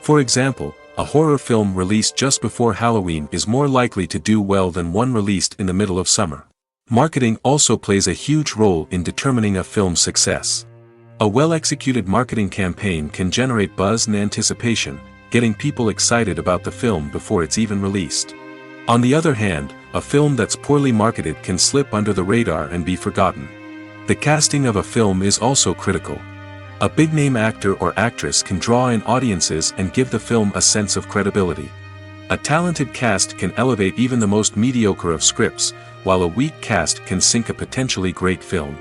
For example, a horror film released just before Halloween is more likely to do well than one released in the middle of summer. Marketing also plays a huge role in determining a film's success. A well-executed marketing campaign can generate buzz and anticipation, getting people excited about the film before it's even released. On the other hand, a film that's poorly marketed can slip under the radar and be forgotten. The casting of a film is also critical. A big-name actor or actress can draw in audiences and give the film a sense of credibility. A talented cast can elevate even the most mediocre of scripts, while a weak cast can sink a potentially great film.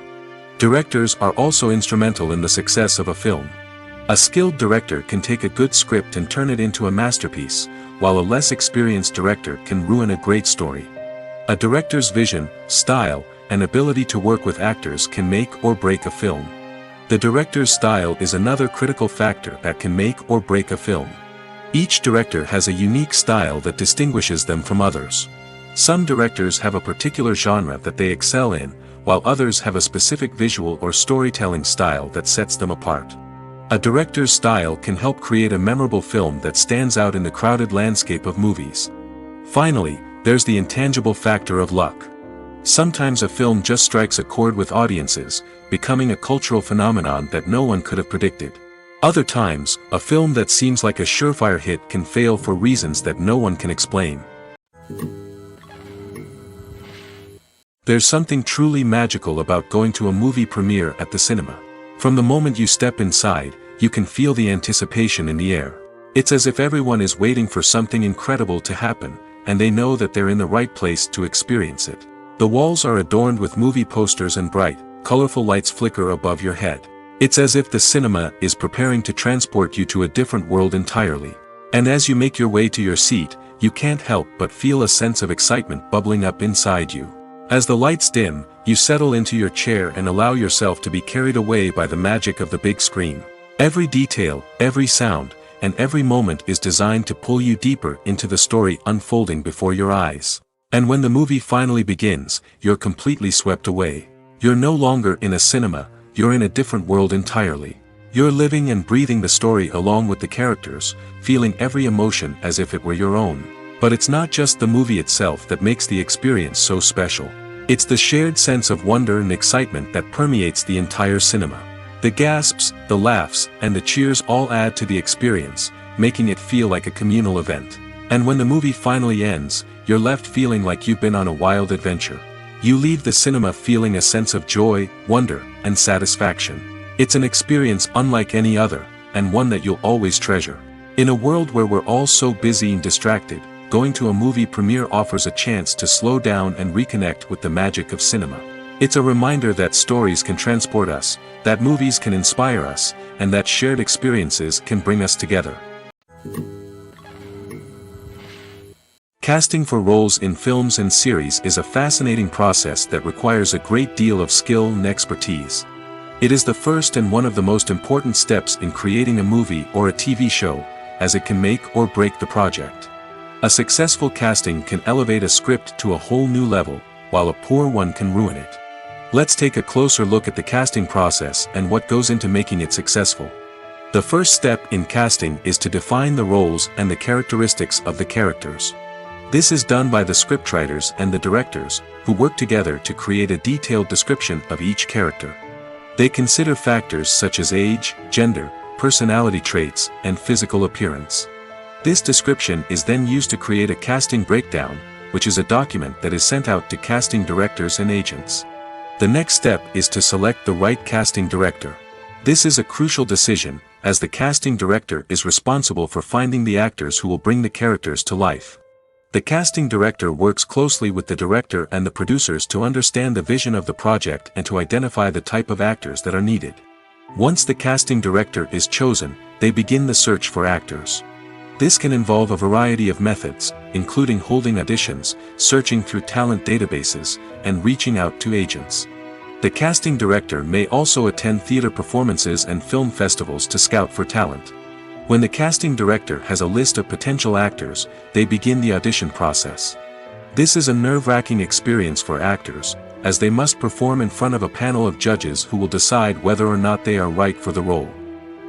Directors are also instrumental in the success of a film. A skilled director can take a good script and turn it into a masterpiece, while a less experienced director can ruin a great story. A director's vision, style, and ability to work with actors can make or break a film. The director's style is another critical factor that can make or break a film. Each director has a unique style that distinguishes them from others. Some directors have a particular genre that they excel in, while others have a specific visual or storytelling style that sets them apart. A director's style can help create a memorable film that stands out in the crowded landscape of movies. Finally, there's the intangible factor of luck. Sometimes a film just strikes a chord with audiences, becoming a cultural phenomenon that no one could have predicted. Other times, a film that seems like a surefire hit can fail for reasons that no one can explain. There's something truly magical about going to a movie premiere at the cinema. From the moment you step inside, you can feel the anticipation in the air. It's as if everyone is waiting for something incredible to happen, and they know that they're in the right place to experience it. The walls are adorned with movie posters and bright, colorful lights flicker above your head. It's as if the cinema is preparing to transport you to a different world entirely. And as you make your way to your seat, you can't help but feel a sense of excitement bubbling up inside you. As the lights dim, you settle into your chair and allow yourself to be carried away by the magic of the big screen. Every detail, every sound, and every moment is designed to pull you deeper into the story unfolding before your eyes. And when the movie finally begins, you're completely swept away. You're no longer in a cinema, you're in a different world entirely. You're living and breathing the story along with the characters, feeling every emotion as if it were your own. But it's not just the movie itself that makes the experience so special. It's the shared sense of wonder and excitement that permeates the entire cinema. The gasps, the laughs, and the cheers all add to the experience, making it feel like a communal event. And when the movie finally ends, you're left feeling like you've been on a wild adventure. You leave the cinema feeling a sense of joy, wonder, and satisfaction. It's an experience unlike any other, and one that you'll always treasure. In a world where we're all so busy and distracted, going to a movie premiere offers a chance to slow down and reconnect with the magic of cinema. It's a reminder that stories can transport us, that movies can inspire us, and that shared experiences can bring us together. Casting for roles in films and series is a fascinating process that requires a great deal of skill and expertise. It is the first and one of the most important steps in creating a movie or a TV show, as it can make or break the project. A successful casting can elevate a script to a whole new level, while a poor one can ruin it. Let's take a closer look at the casting process and what goes into making it successful. The first step in casting is to define the roles and the characteristics of the characters. This is done by the scriptwriters and the directors, who work together to create a detailed description of each character. They consider factors such as age, gender, personality traits, and physical appearance. This description is then used to create a casting breakdown, which is a document that is sent out to casting directors and agents. The next step is to select the right casting director. This is a crucial decision, as the casting director is responsible for finding the actors who will bring the characters to life. The casting director works closely with the director and the producers to understand the vision of the project and to identify the type of actors that are needed. Once the casting director is chosen, they begin the search for actors. This can involve a variety of methods, including holding auditions, searching through talent databases, and reaching out to agents. The casting director may also attend theater performances and film festivals to scout for talent. When the casting director has a list of potential actors, they begin the audition process. This is a nerve-wracking experience for actors, as they must perform in front of a panel of judges who will decide whether or not they are right for the role.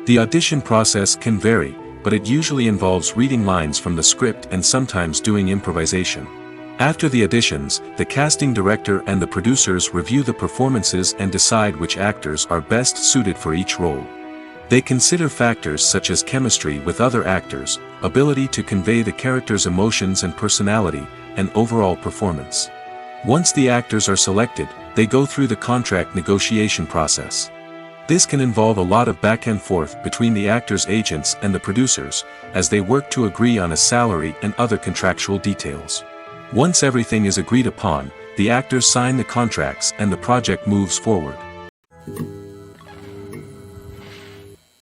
The audition process can vary, but it usually involves reading lines from the script and sometimes doing improvisation. After the auditions, the casting director and the producers review the performances and decide which actors are best suited for each role. They consider factors such as chemistry with other actors, ability to convey the character's emotions and personality, and overall performance. Once the actors are selected, they go through the contract negotiation process. This can involve a lot of back and forth between the actors' agents and the producers, as they work to agree on a salary and other contractual details. Once everything is agreed upon, the actors sign the contracts and the project moves forward.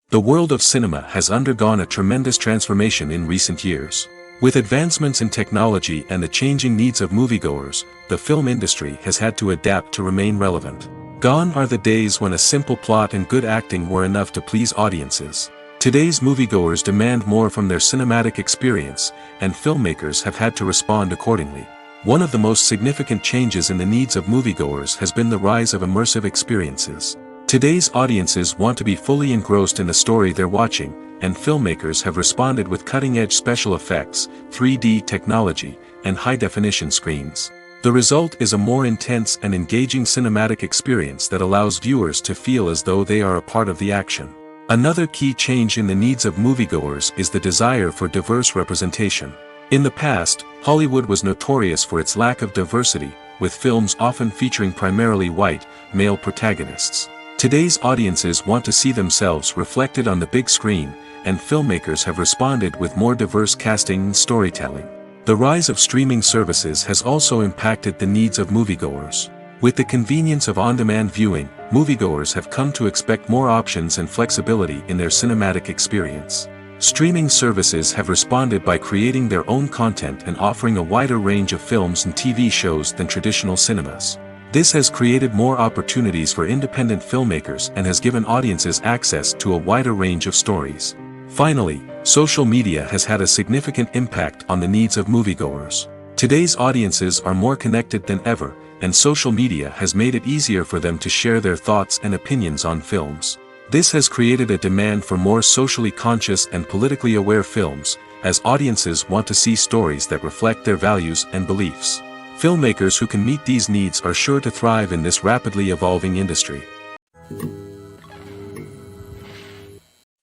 The world of cinema has undergone a tremendous transformation in recent years. With advancements in technology and the changing needs of moviegoers, the film industry has had to adapt to remain relevant. Gone are the days when a simple plot and good acting were enough to please audiences. Today's moviegoers demand more from their cinematic experience, and filmmakers have had to respond accordingly. One of the most significant changes in the needs of moviegoers has been the rise of immersive experiences. Today's audiences want to be fully engrossed in the story they're watching, and filmmakers have responded with cutting-edge special effects, 3D technology, and high-definition screens. The result is a more intense and engaging cinematic experience that allows viewers to feel as though they are a part of the action. Another key change in the needs of moviegoers is the desire for diverse representation. In the past, Hollywood was notorious for its lack of diversity, with films often featuring primarily white, male protagonists. Today's audiences want to see themselves reflected on the big screen, and filmmakers have responded with more diverse casting and storytelling. The rise of streaming services has also impacted the needs of moviegoers. With the convenience of on-demand viewing, moviegoers have come to expect more options and flexibility in their cinematic experience. Streaming services have responded by creating their own content and offering a wider range of films and TV shows than traditional cinemas. This has created more opportunities for independent filmmakers and has given audiences access to a wider range of stories. Finally, social media has had a significant impact on the needs of moviegoers. Today's audiences are more connected than ever, and social media has made it easier for them to share their thoughts and opinions on films. This has created a demand for more socially conscious and politically aware films, as audiences want to see stories that reflect their values and beliefs. Filmmakers who can meet these needs are sure to thrive in this rapidly evolving industry.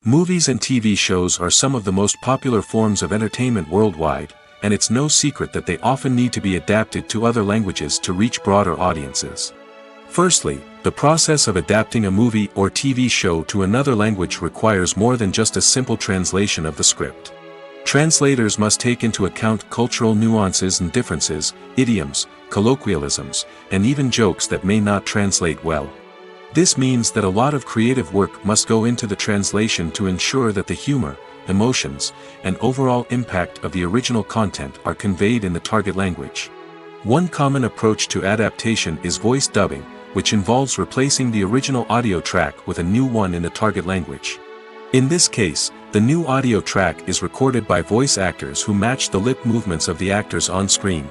Movies and TV shows are some of the most popular forms of entertainment worldwide, and it's no secret that they often need to be adapted to other languages to reach broader audiences. Firstly, the process of adapting a movie or TV show to another language requires more than just a simple translation of the script. Translators must take into account cultural nuances and differences, idioms, colloquialisms, and even jokes that may not translate well. This means that a lot of creative work must go into the translation to ensure that the humor, emotions, and overall impact of the original content are conveyed in the target language. One common approach to adaptation is voice dubbing, which involves replacing the original audio track with a new one in the target language. In this case, the new audio track is recorded by voice actors who match the lip movements of the actors on screen.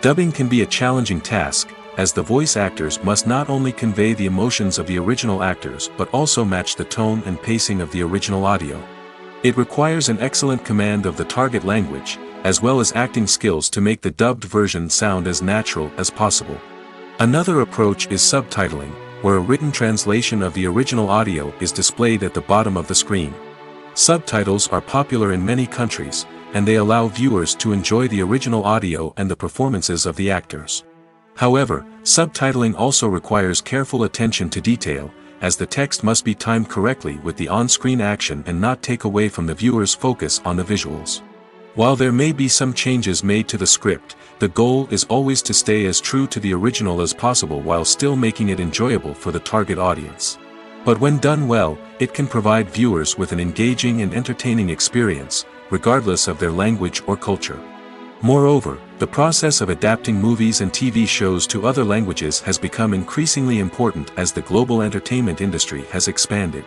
Dubbing can be a challenging task, as the voice actors must not only convey the emotions of the original actors but also match the tone and pacing of the original audio. It requires an excellent command of the target language, as well as acting skills to make the dubbed version sound as natural as possible. Another approach is subtitling, where a written translation of the original audio is displayed at the bottom of the screen. Subtitles are popular in many countries, and they allow viewers to enjoy the original audio and the performances of the actors. However, subtitling also requires careful attention to detail, as the text must be timed correctly with the on-screen action and not take away from the viewer's focus on the visuals. While there may be some changes made to the script, the goal is always to stay as true to the original as possible while still making it enjoyable for the target audience. But when done well, it can provide viewers with an engaging and entertaining experience, regardless of their language or culture. Moreover, the process of adapting movies and TV shows to other languages has become increasingly important as the global entertainment industry has expanded.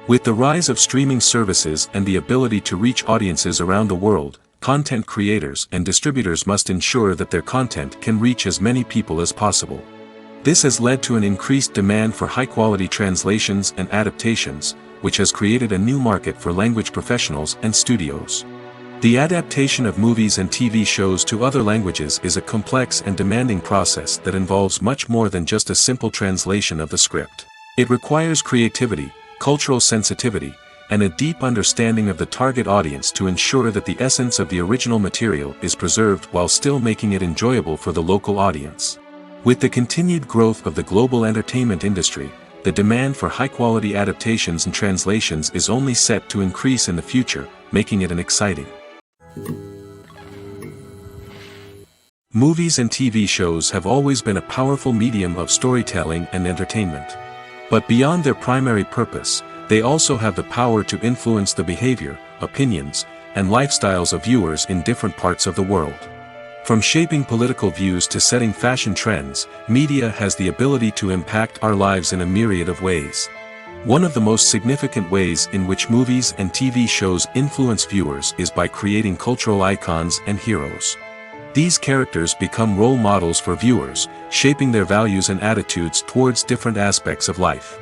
With the rise of streaming services and the ability to reach audiences around the world, content creators and distributors must ensure that their content can reach as many people as possible. This has led to an increased demand for high-quality translations and adaptations, which has created a new market for language professionals and studios. The adaptation of movies and TV shows to other languages is a complex and demanding process that involves much more than just a simple translation of the script. It requires creativity, cultural sensitivity, and a deep understanding of the target audience to ensure that the essence of the original material is preserved while still making it enjoyable for the local audience. With the continued growth of the global entertainment industry, the demand for high-quality adaptations and translations is only set to increase in the future, making it an exciting. Movies and TV shows have always been a powerful medium of storytelling and entertainment. But beyond their primary purpose, they also have the power to influence the behavior, opinions, and lifestyles of viewers in different parts of the world. From shaping political views to setting fashion trends, media has the ability to impact our lives in a myriad of ways. One of the most significant ways in which movies and TV shows influence viewers is by creating cultural icons and heroes. These characters become role models for viewers, shaping their values and attitudes towards different aspects of life.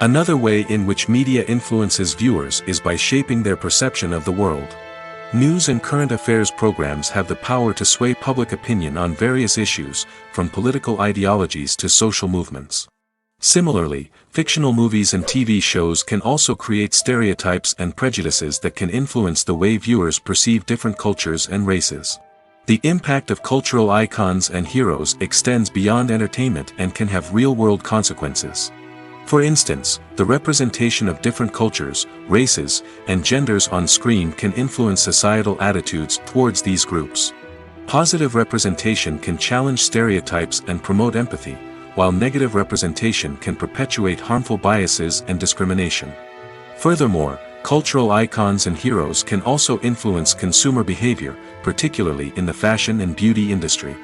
Another way in which media influences viewers is by shaping their perception of the world. News and current affairs programs have the power to sway public opinion on various issues, from political ideologies to social movements. Similarly, fictional movies and TV shows can also create stereotypes and prejudices that can influence the way viewers perceive different cultures and races. The impact of cultural icons and heroes extends beyond entertainment and can have real-world consequences. For instance, the representation of different cultures, races, and genders on screen can influence societal attitudes towards these groups. Positive representation can challenge stereotypes and promote empathy, while negative representation can perpetuate harmful biases and discrimination. Furthermore, cultural icons and heroes can also influence consumer behavior, particularly in the fashion and beauty industry.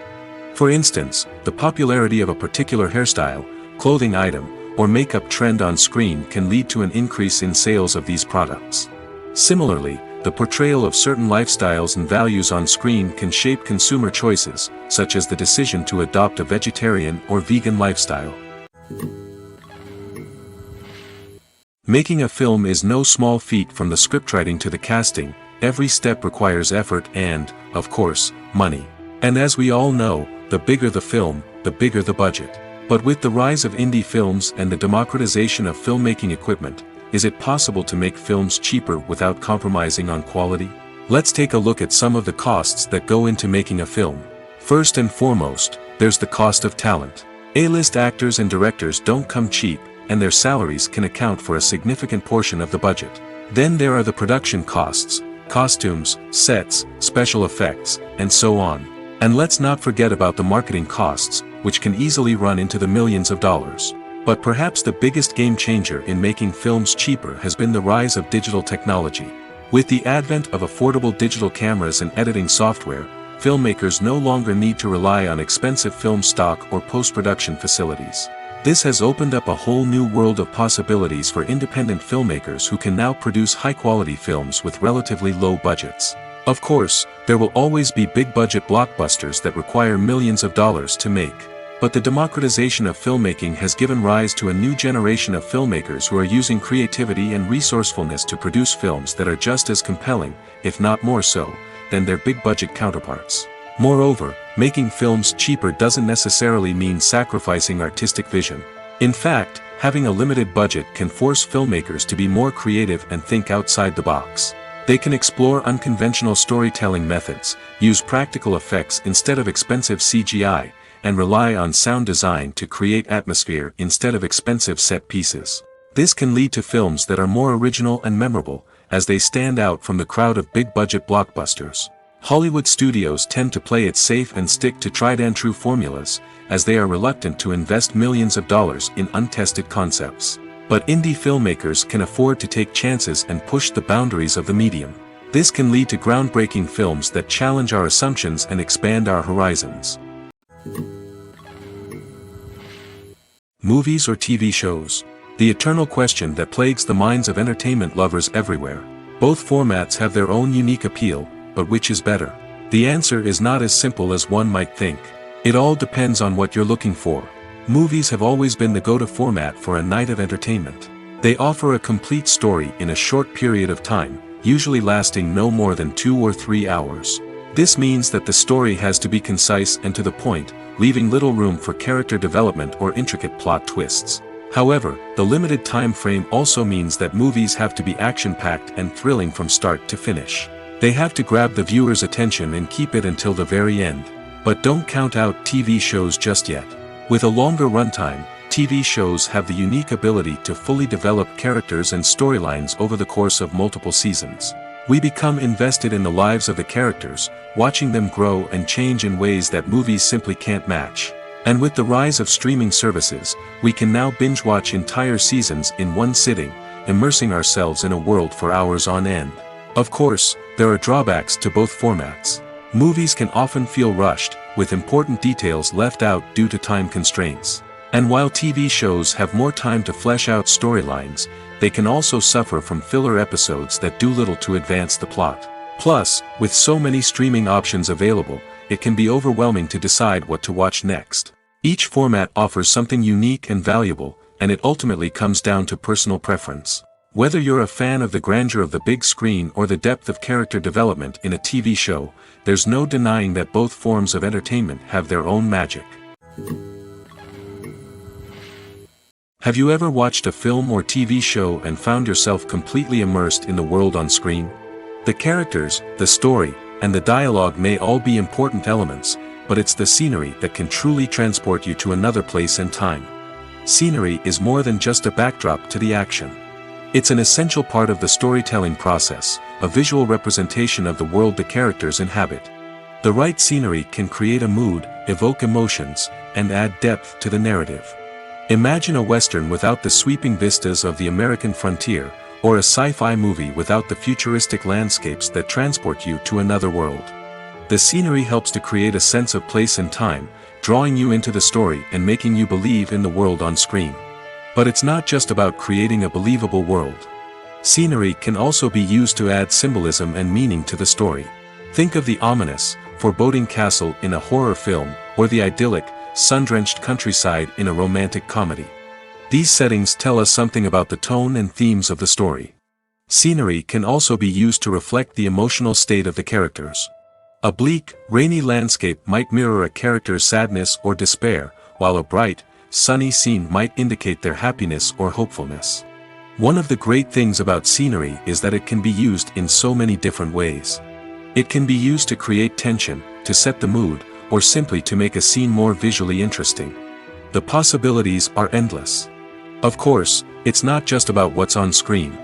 For instance, the popularity of a particular hairstyle, clothing item, or makeup trend on screen can lead to an increase in sales of these products. Similarly, the portrayal of certain lifestyles and values on screen can shape consumer choices, such as the decision to adopt a vegetarian or vegan lifestyle. Making a film is no small feat. From the scriptwriting to the casting, every step requires effort and, of course, money. And as we all know, the bigger the film, the bigger the budget. But with the rise of indie films and the democratization of filmmaking equipment, is it possible to make films cheaper without compromising on quality? Let's take a look at some of the costs that go into making a film. First and foremost, there's the cost of talent. A-list actors and directors don't come cheap, and their salaries can account for a significant portion of the budget. Then there are the production costs, costumes, sets, special effects, and so on. And let's not forget about the marketing costs, which can easily run into the millions of dollars. But perhaps the biggest game changer in making films cheaper has been the rise of digital technology. With the advent of affordable digital cameras and editing software, filmmakers no longer need to rely on expensive film stock or post-production facilities. This has opened up a whole new world of possibilities for independent filmmakers who can now produce high-quality films with relatively low budgets. Of course, there will always be big-budget blockbusters that require millions of dollars to make. But the democratization of filmmaking has given rise to a new generation of filmmakers who are using creativity and resourcefulness to produce films that are just as compelling, if not more so, than their big-budget counterparts. Moreover, making films cheaper doesn't necessarily mean sacrificing artistic vision. In fact, having a limited budget can force filmmakers to be more creative and think outside the box. They can explore unconventional storytelling methods, use practical effects instead of expensive CGI, and rely on sound design to create atmosphere instead of expensive set pieces. This can lead to films that are more original and memorable, as they stand out from the crowd of big-budget blockbusters. Hollywood studios tend to play it safe and stick to tried-and-true formulas, as they are reluctant to invest millions of dollars in untested concepts. But indie filmmakers can afford to take chances and push the boundaries of the medium. This can lead to groundbreaking films that challenge our assumptions and expand our horizons. Movies or TV shows? The eternal question that plagues the minds of entertainment lovers everywhere. Both formats have their own unique appeal, but which is better? The answer is not as simple as one might think. It all depends on what you're looking for. Movies have always been the go-to format for a night of entertainment. They offer a complete story in a short period of time, usually lasting no more than 2 or 3 hours. This means that the story has to be concise and to the point, leaving little room for character development or intricate plot twists. However, the limited time frame also means that movies have to be action-packed and thrilling from start to finish. They have to grab the viewer's attention and keep it until the very end. But don't count out TV shows just yet. With a longer runtime, TV shows have the unique ability to fully develop characters and storylines over the course of multiple seasons. We become invested in the lives of the characters, watching them grow and change in ways that movies simply can't match. And with the rise of streaming services, we can now binge-watch entire seasons in one sitting, immersing ourselves in a world for hours on end. Of course, there are drawbacks to both formats. Movies can often feel rushed, with important details left out due to time constraints. And while TV shows have more time to flesh out storylines, they can also suffer from filler episodes that do little to advance the plot. Plus, with so many streaming options available, it can be overwhelming to decide what to watch next. Each format offers something unique and valuable, and it ultimately comes down to personal preference. Whether you're a fan of the grandeur of the big screen or the depth of character development in a TV show, there's no denying that both forms of entertainment have their own magic. Have you ever watched a film or TV show and found yourself completely immersed in the world on screen? The characters, the story, and the dialogue may all be important elements, but it's the scenery that can truly transport you to another place and time. Scenery is more than just a backdrop to the action. It's an essential part of the storytelling process, a visual representation of the world the characters inhabit. The right scenery can create a mood, evoke emotions, and add depth to the narrative. Imagine a Western without the sweeping vistas of the American frontier, or a sci-fi movie without the futuristic landscapes that transport you to another world. The scenery helps to create a sense of place and time, drawing you into the story and making you believe in the world on screen. But it's not just about creating a believable world. Scenery can also be used to add symbolism and meaning to the story. Think of the ominous, foreboding castle in a horror film, or the idyllic, sun-drenched countryside in a romantic comedy. These settings tell us something about the tone and themes of the story. Scenery can also be used to reflect the emotional state of the characters. A bleak, rainy landscape might mirror a character's sadness or despair, while a bright, sunny scene might indicate their happiness or hopefulness. One of the great things about scenery is that it can be used in so many different ways. It can be used to create tension, to set the mood, or simply to make a scene more visually interesting. The possibilities are endless. Of course, it's not just about what's on screen.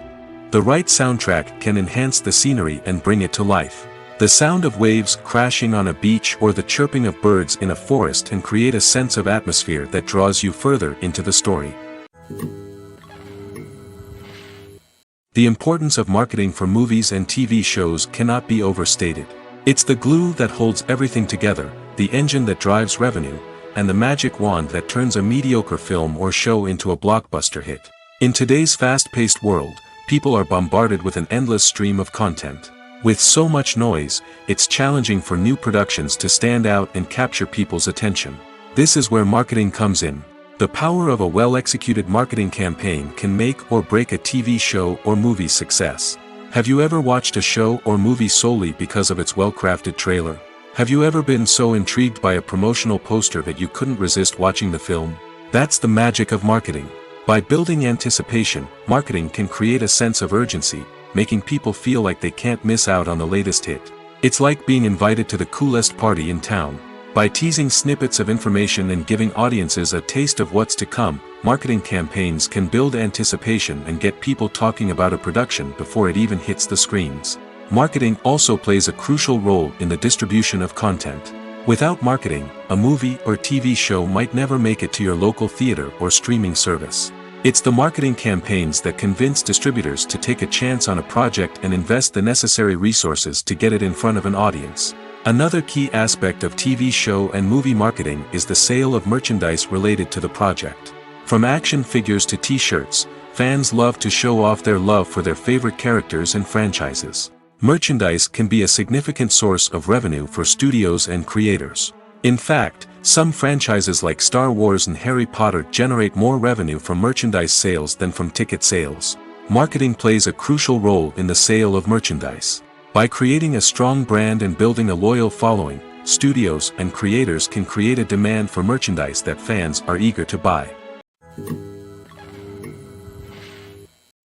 The right soundtrack can enhance the scenery and bring it to life. The sound of waves crashing on a beach or the chirping of birds in a forest can create a sense of atmosphere that draws you further into the story. The importance of marketing for movies and TV shows cannot be overstated. It's the glue that holds everything together, the engine that drives revenue, and the magic wand that turns a mediocre film or show into a blockbuster hit. In today's fast-paced world, people are bombarded with an endless stream of content. With so much noise, it's challenging for new productions to stand out and capture people's attention. This is where marketing comes in. The power of a well-executed marketing campaign can make or break a TV show or movie's success. Have you ever watched a show or movie solely because of its well-crafted trailer? Have you ever been so intrigued by a promotional poster that you couldn't resist watching the film? That's the magic of marketing. By building anticipation, marketing can create a sense of urgency, making people feel like they can't miss out on the latest hit. It's like being invited to the coolest party in town. By teasing snippets of information and giving audiences a taste of what's to come, marketing campaigns can build anticipation and get people talking about a production before it even hits the screens. Marketing also plays a crucial role in the distribution of content. Without marketing, a movie or TV show might never make it to your local theater or streaming service. It's the marketing campaigns that convince distributors to take a chance on a project and invest the necessary resources to get it in front of an audience. Another key aspect of TV show and movie marketing is the sale of merchandise related to the project. From action figures to t-shirts, fans love to show off their love for their favorite characters and franchises. Merchandise can be a significant source of revenue for studios and creators. In fact, some franchises like Star Wars and Harry Potter generate more revenue from merchandise sales than from ticket sales. Marketing plays a crucial role in the sale of merchandise. By creating a strong brand and building a loyal following, studios and creators can create a demand for merchandise that fans are eager to buy.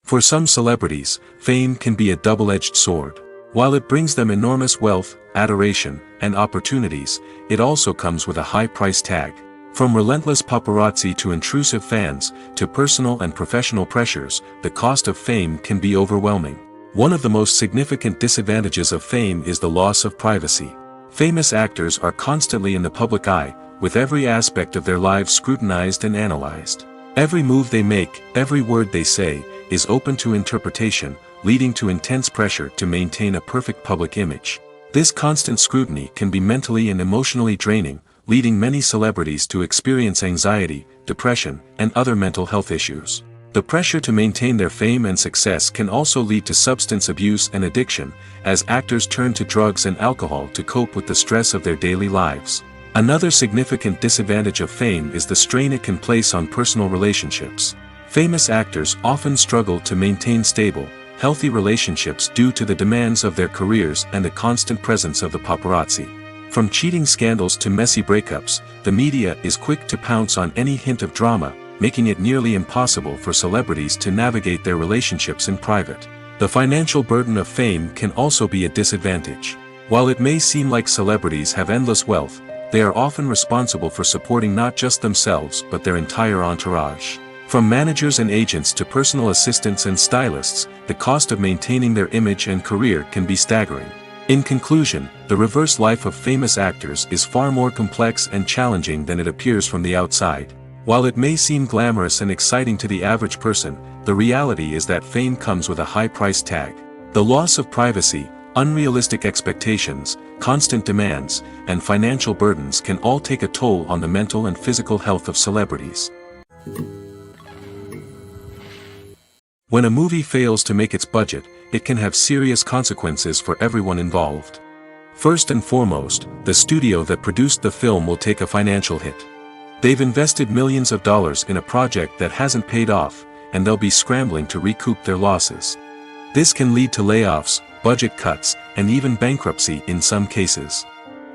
For some celebrities, fame can be a double-edged sword. While it brings them enormous wealth, adoration, and opportunities, it also comes with a high price tag. From relentless paparazzi to intrusive fans, to personal and professional pressures, the cost of fame can be overwhelming. One of the most significant disadvantages of fame is the loss of privacy. Famous actors are constantly in the public eye, with every aspect of their lives scrutinized and analyzed. Every move they make, every word they say, is open to interpretation, leading to intense pressure to maintain a perfect public image. This constant scrutiny can be mentally and emotionally draining, leading many celebrities to experience anxiety, depression, and other mental health issues. The pressure to maintain their fame and success can also lead to substance abuse and addiction, as actors turn to drugs and alcohol to cope with the stress of their daily lives. Another significant disadvantage of fame is the strain it can place on personal relationships. Famous actors often struggle to maintain stable, healthy relationships due to the demands of their careers and the constant presence of the paparazzi. From cheating scandals to messy breakups, the media is quick to pounce on any hint of drama, making it nearly impossible for celebrities to navigate their relationships in private. The financial burden of fame can also be a disadvantage. While it may seem like celebrities have endless wealth, they are often responsible for supporting not just themselves but their entire entourage. From managers and agents to personal assistants and stylists, the cost of maintaining their image and career can be staggering. In conclusion, the reverse life of famous actors is far more complex and challenging than it appears from the outside. While it may seem glamorous and exciting to the average person, the reality is that fame comes with a high price tag. The loss of privacy, unrealistic expectations, constant demands, and financial burdens can all take a toll on the mental and physical health of celebrities. When a movie fails to make its budget, it can have serious consequences for everyone involved. First and foremost, the studio that produced the film will take a financial hit. They've invested millions of dollars in a project that hasn't paid off, and they'll be scrambling to recoup their losses. This can lead to layoffs, budget cuts, and even bankruptcy in some cases.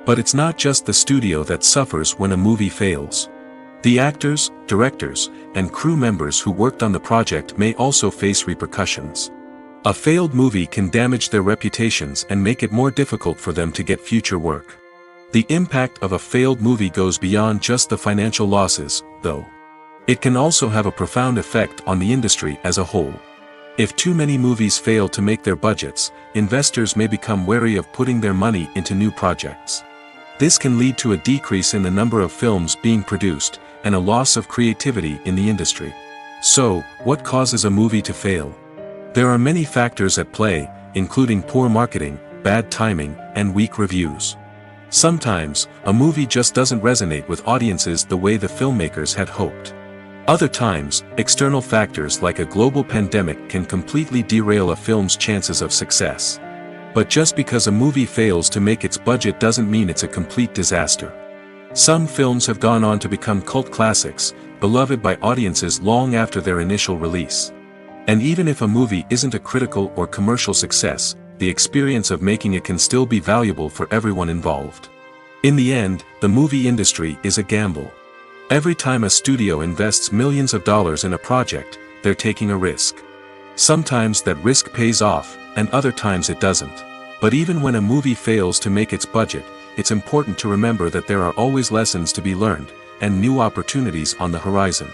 But it's not just the studio that suffers when a movie fails. The actors, directors, and crew members who worked on the project may also face repercussions. A failed movie can damage their reputations and make it more difficult for them to get future work. The impact of a failed movie goes beyond just the financial losses, though. It can also have a profound effect on the industry as a whole. If too many movies fail to make their budgets, investors may become wary of putting their money into new projects. This can lead to a decrease in the number of films being produced, and a loss of creativity in the industry. So, what causes a movie to fail? There are many factors at play, including poor marketing, bad timing, and weak reviews. Sometimes, a movie just doesn't resonate with audiences the way the filmmakers had hoped. Other times, external factors like a global pandemic can completely derail a film's chances of success. But just because a movie fails to make its budget doesn't mean it's a complete disaster. Some films have gone on to become cult classics, beloved by audiences long after their initial release. And even if a movie isn't a critical or commercial success, the experience of making it can still be valuable for everyone involved. In the end, the movie industry is a gamble. Every time a studio invests millions of dollars in a project, they're taking a risk. Sometimes that risk pays off, and other times it doesn't. But even when a movie fails to make its budget, it's important to remember that there are always lessons to be learned, and new opportunities on the horizon.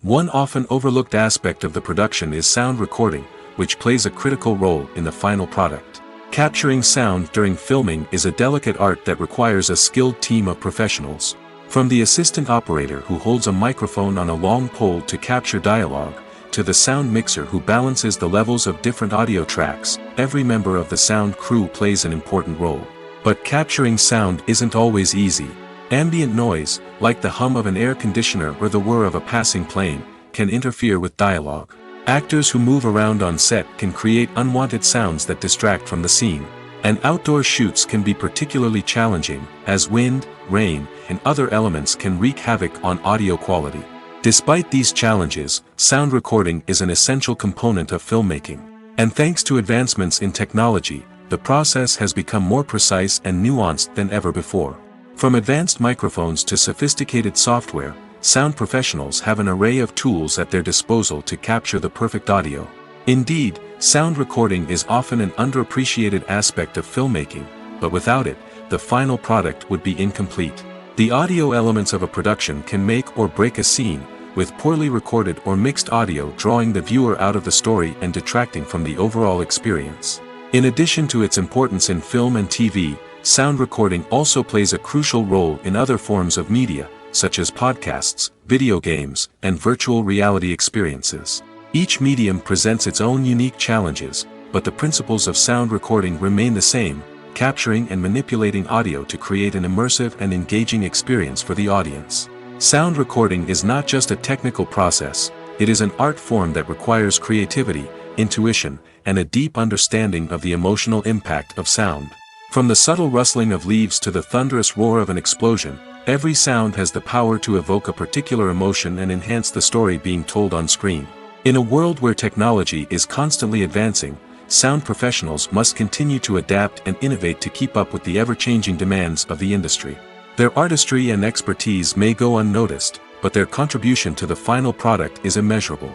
One often overlooked aspect of the production is sound recording, which plays a critical role in the final product. Capturing sound during filming is a delicate art that requires a skilled team of professionals. From the assistant operator who holds a microphone on a long pole to capture dialogue, to the sound mixer who balances the levels of different audio tracks, every member of the sound crew plays an important role. But capturing sound isn't always easy. Ambient noise, like the hum of an air conditioner or the whir of a passing plane, can interfere with dialogue. Actors who move around on set can create unwanted sounds that distract from the scene. And outdoor shoots can be particularly challenging, as wind, rain, and other elements can wreak havoc on audio quality. Despite these challenges, sound recording is an essential component of filmmaking. And thanks to advancements in technology, the process has become more precise and nuanced than ever before. From advanced microphones to sophisticated software, sound professionals have an array of tools at their disposal to capture the perfect audio. Indeed, sound recording is often an underappreciated aspect of filmmaking, but without it, the final product would be incomplete. The audio elements of a production can make or break a scene, with poorly recorded or mixed audio drawing the viewer out of the story and detracting from the overall experience. In addition to its importance in film and TV, sound recording also plays a crucial role in other forms of media, such as podcasts, video games, and virtual reality experiences. Each medium presents its own unique challenges, but the principles of sound recording remain the same, capturing and manipulating audio to create an immersive and engaging experience for the audience. Sound recording is not just a technical process, it is an art form that requires creativity, intuition, and a deep understanding of the emotional impact of sound. From the subtle rustling of leaves to the thunderous roar of an explosion, every sound has the power to evoke a particular emotion and enhance the story being told on screen. In a world where technology is constantly advancing, sound professionals must continue to adapt and innovate to keep up with the ever-changing demands of the industry. Their artistry and expertise may go unnoticed, but their contribution to the final product is immeasurable.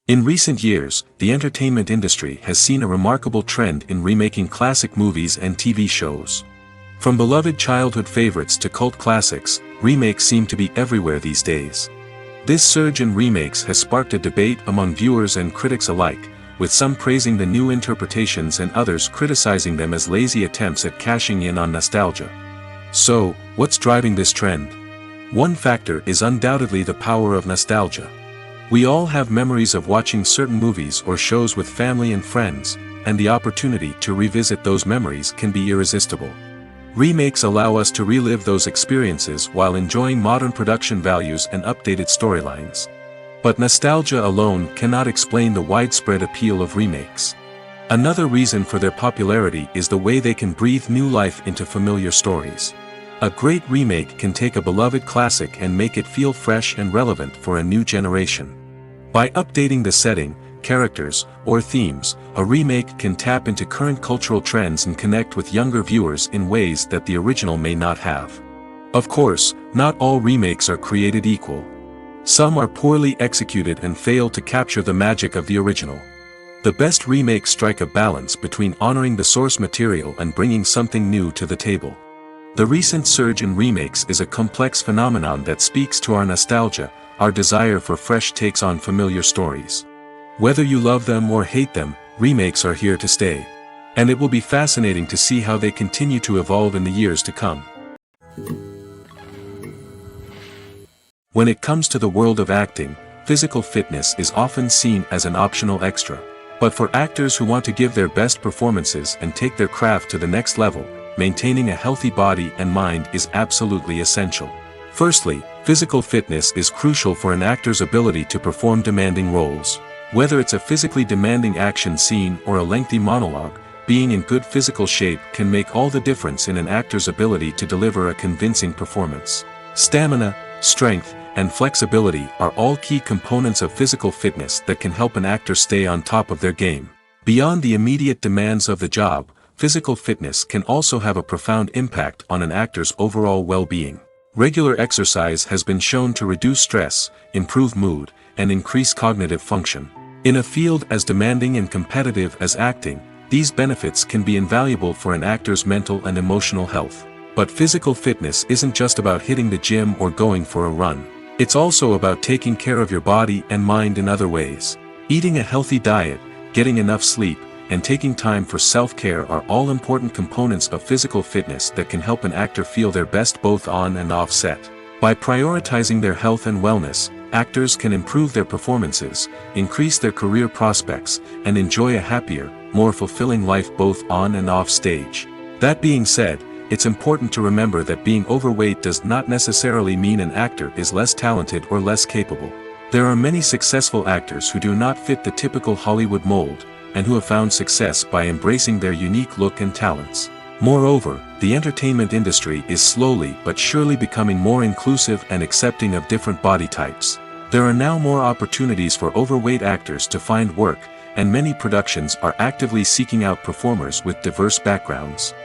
In recent years, the entertainment industry has seen a remarkable trend in remaking classic movies and TV shows. From beloved childhood favorites to cult classics, remakes seem to be everywhere these days. This surge in remakes has sparked a debate among viewers and critics alike, with some praising the new interpretations and others criticizing them as lazy attempts at cashing in on nostalgia. So, what's driving this trend? One factor is undoubtedly the power of nostalgia. We all have memories of watching certain movies or shows with family and friends, and the opportunity to revisit those memories can be irresistible. Remakes allow us to relive those experiences while enjoying modern production values and updated storylines. But nostalgia alone cannot explain the widespread appeal of remakes. Another reason for their popularity is the way they can breathe new life into familiar stories. A great remake can take a beloved classic and make it feel fresh and relevant for a new generation. By updating the setting, characters, or themes, a remake can tap into current cultural trends and connect with younger viewers in ways that the original may not have. Of course, not all remakes are created equal. Some are poorly executed and fail to capture the magic of the original. The best remakes strike a balance between honoring the source material and bringing something new to the table. The recent surge in remakes is a complex phenomenon that speaks to our nostalgia, our desire for fresh takes on familiar stories. Whether you love them or hate them, remakes are here to stay. And it will be fascinating to see how they continue to evolve in the years to come. When it comes to the world of acting, physical fitness is often seen as an optional extra. But for actors who want to give their best performances and take their craft to the next level, maintaining a healthy body and mind is absolutely essential. Firstly, physical fitness is crucial for an actor's ability to perform demanding roles. Whether it's a physically demanding action scene or a lengthy monologue, being in good physical shape can make all the difference in an actor's ability to deliver a convincing performance. Stamina, strength, and flexibility are all key components of physical fitness that can help an actor stay on top of their game. Beyond the immediate demands of the job, physical fitness can also have a profound impact on an actor's overall well-being. Regular exercise has been shown to reduce stress, improve mood, and increase cognitive function. In a field as demanding and competitive as acting, these benefits can be invaluable for an actor's mental and emotional health. But physical fitness isn't just about hitting the gym or going for a run. It's also about taking care of your body and mind in other ways. Eating a healthy diet, getting enough sleep, and taking time for self-care are all important components of physical fitness that can help an actor feel their best both on and off set. By prioritizing their health and wellness, actors can improve their performances, increase their career prospects, and enjoy a happier, more fulfilling life both on and off stage. That being said, it's important to remember that being overweight does not necessarily mean an actor is less talented or less capable. There are many successful actors who do not fit the typical Hollywood mold, and who have found success by embracing their unique look and talents. Moreover, the entertainment industry is slowly but surely becoming more inclusive and accepting of different body types. There are now more opportunities for overweight actors to find work, and many productions are actively seeking out performers with diverse backgrounds.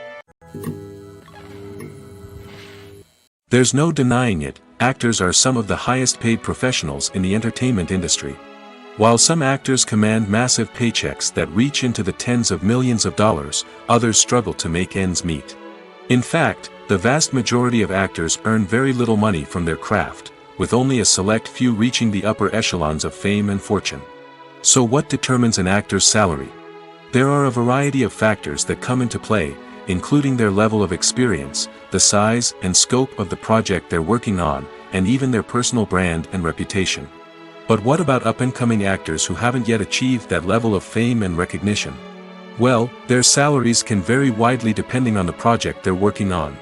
There's no denying it, actors are some of the highest paid professionals in the entertainment industry. While some actors command massive paychecks that reach into the tens of millions of dollars, others struggle to make ends meet. In fact, the vast majority of actors earn very little money from their craft, with only a select few reaching the upper echelons of fame and fortune. So what determines an actor's salary? There are a variety of factors that come into play, including their level of experience, the size and scope of the project they're working on, and even their personal brand and reputation. But what about up-and-coming actors who haven't yet achieved that level of fame and recognition? Well, their salaries can vary widely depending on the project they're working on.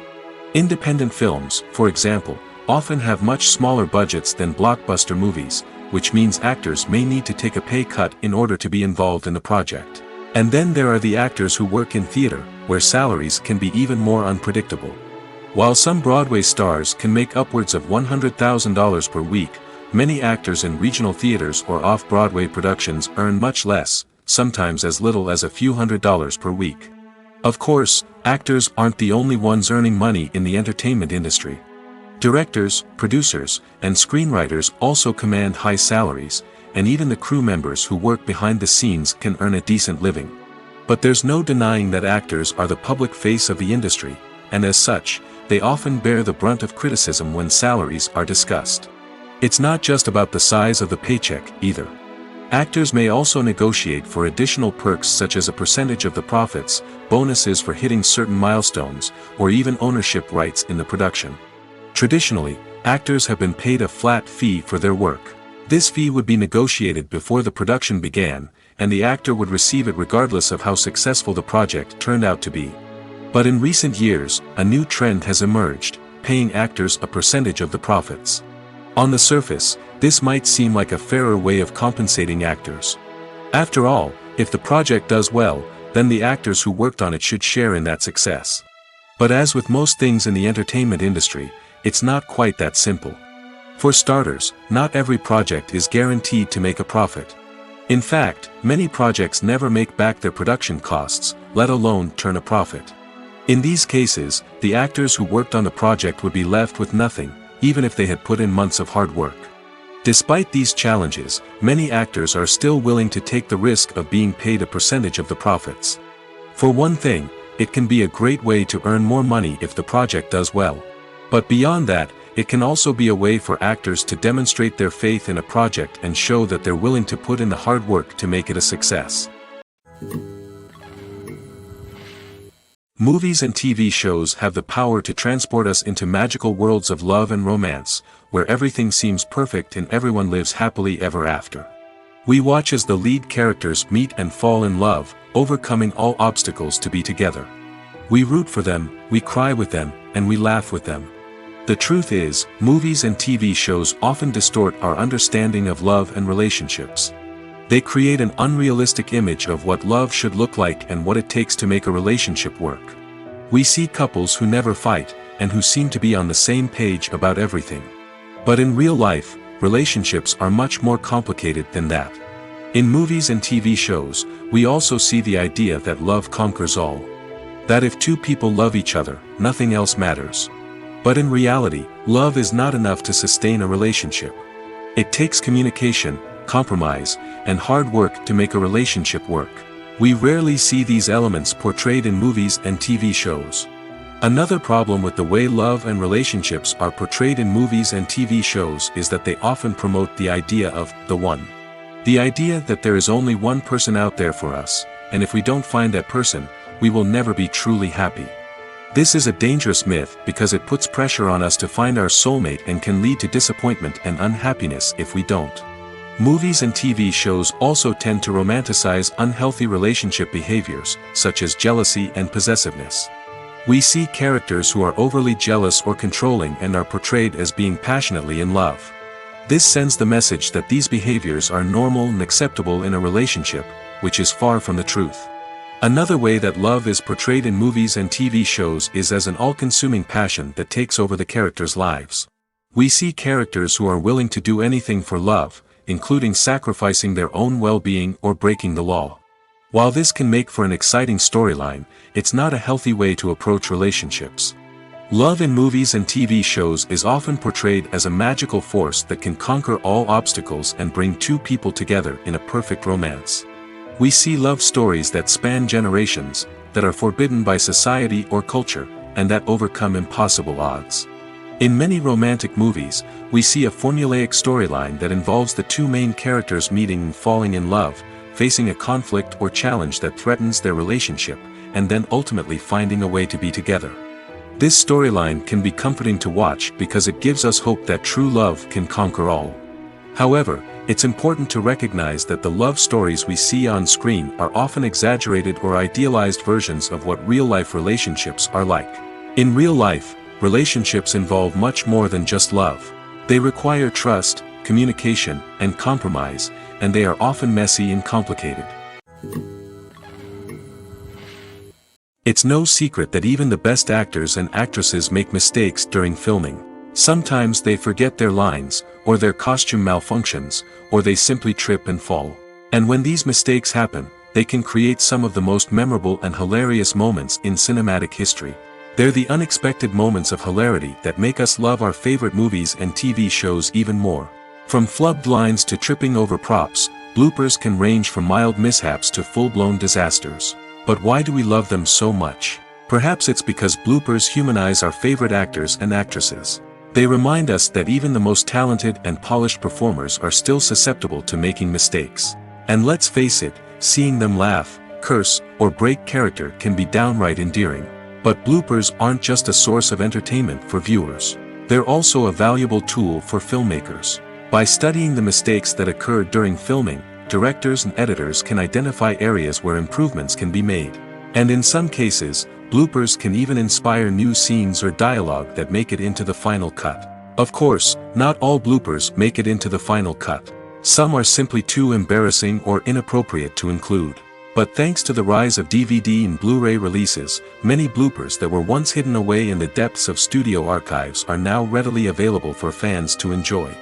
Independent films, for example, often have much smaller budgets than blockbuster movies, which means actors may need to take a pay cut in order to be involved in the project. And then there are the actors who work in theater, where salaries can be even more unpredictable. While some Broadway stars can make upwards of $100,000 per week, many actors in regional theaters or off-Broadway productions earn much less, sometimes as little as a few $100s per week. Of course, actors aren't the only ones earning money in the entertainment industry. Directors, producers, and screenwriters also command high salaries, and even the crew members who work behind the scenes can earn a decent living. But there's no denying that actors are the public face of the industry, and as such, they often bear the brunt of criticism when salaries are discussed. It's not just about the size of the paycheck, either. Actors may also negotiate for additional perks such as a percentage of the profits, bonuses for hitting certain milestones, or even ownership rights in the production. Traditionally, actors have been paid a flat fee for their work. This fee would be negotiated before the production began, and the actor would receive it regardless of how successful the project turned out to be. But in recent years, a new trend has emerged, paying actors a percentage of the profits. On the surface, this might seem like a fairer way of compensating actors. After all, if the project does well, then the actors who worked on it should share in that success. But as with most things in the entertainment industry, it's not quite that simple. For starters, not every project is guaranteed to make a profit. In fact, many projects never make back their production costs, let alone turn a profit. In these cases, the actors who worked on the project would be left with nothing, even if they had put in months of hard work. Despite these challenges, many actors are still willing to take the risk of being paid a percentage of the profits. For one thing, it can be a great way to earn more money if the project does well. But beyond that, it can also be a way for actors to demonstrate their faith in a project and show that they're willing to put in the hard work to make it a success. Movies and TV shows have the power to transport us into magical worlds of love and romance, where everything seems perfect and everyone lives happily ever after. We watch as the lead characters meet and fall in love, overcoming all obstacles to be together. We root for them, we cry with them, and we laugh with them. The truth is, movies and TV shows often distort our understanding of love and relationships. They create an unrealistic image of what love should look like and what it takes to make a relationship work. We see couples who never fight, and who seem to be on the same page about everything. But in real life, relationships are much more complicated than that. In movies and TV shows, we also see the idea that love conquers all. That if two people love each other, nothing else matters. But in reality, love is not enough to sustain a relationship. It takes communication, compromise, and hard work to make a relationship work. We rarely see these elements portrayed in movies and TV shows. Another problem with the way love and relationships are portrayed in movies and TV shows is that they often promote the idea of the one. The idea that there is only one person out there for us, and if we don't find that person, we will never be truly happy. This is a dangerous myth because it puts pressure on us to find our soulmate and can lead to disappointment and unhappiness if we don't. Movies and TV shows also tend to romanticize unhealthy relationship behaviors, such as jealousy and possessiveness. We see characters who are overly jealous or controlling and are portrayed as being passionately in love. This sends the message that these behaviors are normal and acceptable in a relationship, which is far from the truth. Another way that love is portrayed in movies and TV shows is as an all-consuming passion that takes over the characters' lives. We see characters who are willing to do anything for love, including sacrificing their own well-being or breaking the law. While this can make for an exciting storyline, it's not a healthy way to approach relationships. Love in movies and TV shows is often portrayed as a magical force that can conquer all obstacles and bring two people together in a perfect romance. We see love stories that span generations, that are forbidden by society or culture, and that overcome impossible odds. In many romantic movies, we see a formulaic storyline that involves the two main characters meeting and falling in love, facing a conflict or challenge that threatens their relationship, and then ultimately finding a way to be together. This storyline can be comforting to watch because it gives us hope that true love can conquer all. However, it's important to recognize that the love stories we see on screen are often exaggerated or idealized versions of what real-life relationships are like. In real life, relationships involve much more than just love. They require trust, communication, and compromise, and they are often messy and complicated. It's no secret that even the best actors and actresses make mistakes during filming. Sometimes they forget their lines, or their costume malfunctions, or they simply trip and fall. And when these mistakes happen, they can create some of the most memorable and hilarious moments in cinematic history. They're the unexpected moments of hilarity that make us love our favorite movies and TV shows even more. From flubbed lines to tripping over props, bloopers can range from mild mishaps to full-blown disasters. But why do we love them so much? Perhaps it's because bloopers humanize our favorite actors and actresses. They remind us that even the most talented and polished performers are still susceptible to making mistakes. And let's face it, seeing them laugh, curse, or break character can be downright endearing. But bloopers aren't just a source of entertainment for viewers. They're also a valuable tool for filmmakers. By studying the mistakes that occur during filming, directors and editors can identify areas where improvements can be made. And in some cases, bloopers can even inspire new scenes or dialogue that make it into the final cut. Of course, not all bloopers make it into the final cut. Some are simply too embarrassing or inappropriate to include. But thanks to the rise of DVD and Blu-ray releases, many bloopers that were once hidden away in the depths of studio archives are now readily available for fans to enjoy.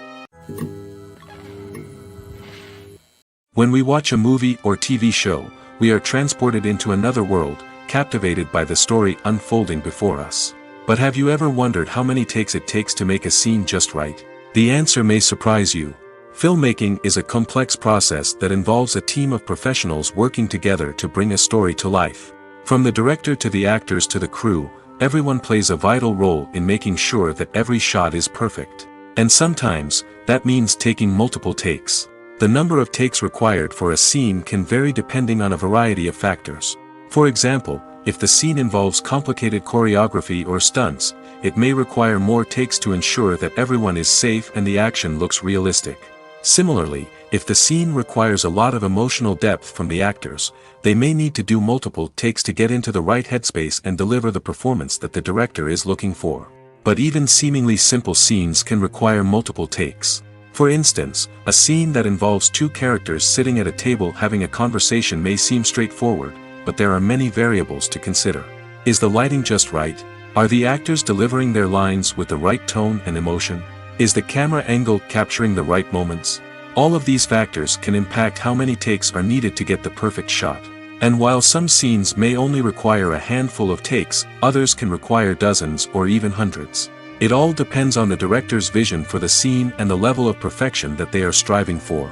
When we watch a movie or TV show, we are transported into another world, captivated by the story unfolding before us. But have you ever wondered how many takes it takes to make a scene just right? The answer may surprise you. Filmmaking is a complex process that involves a team of professionals working together to bring a story to life. From the director to the actors to the crew, everyone plays a vital role in making sure that every shot is perfect. And sometimes, that means taking multiple takes. The number of takes required for a scene can vary depending on a variety of factors. For example, if the scene involves complicated choreography or stunts, it may require more takes to ensure that everyone is safe and the action looks realistic. Similarly, if the scene requires a lot of emotional depth from the actors, they may need to do multiple takes to get into the right headspace and deliver the performance that the director is looking for. But even seemingly simple scenes can require multiple takes. For instance, a scene that involves two characters sitting at a table having a conversation may seem straightforward, but there are many variables to consider. Is the lighting just right? Are the actors delivering their lines with the right tone and emotion? Is the camera angle capturing the right moments? All of these factors can impact how many takes are needed to get the perfect shot. And while some scenes may only require a handful of takes, others can require dozens or even hundreds. It all depends on the director's vision for the scene and the level of perfection that they are striving for.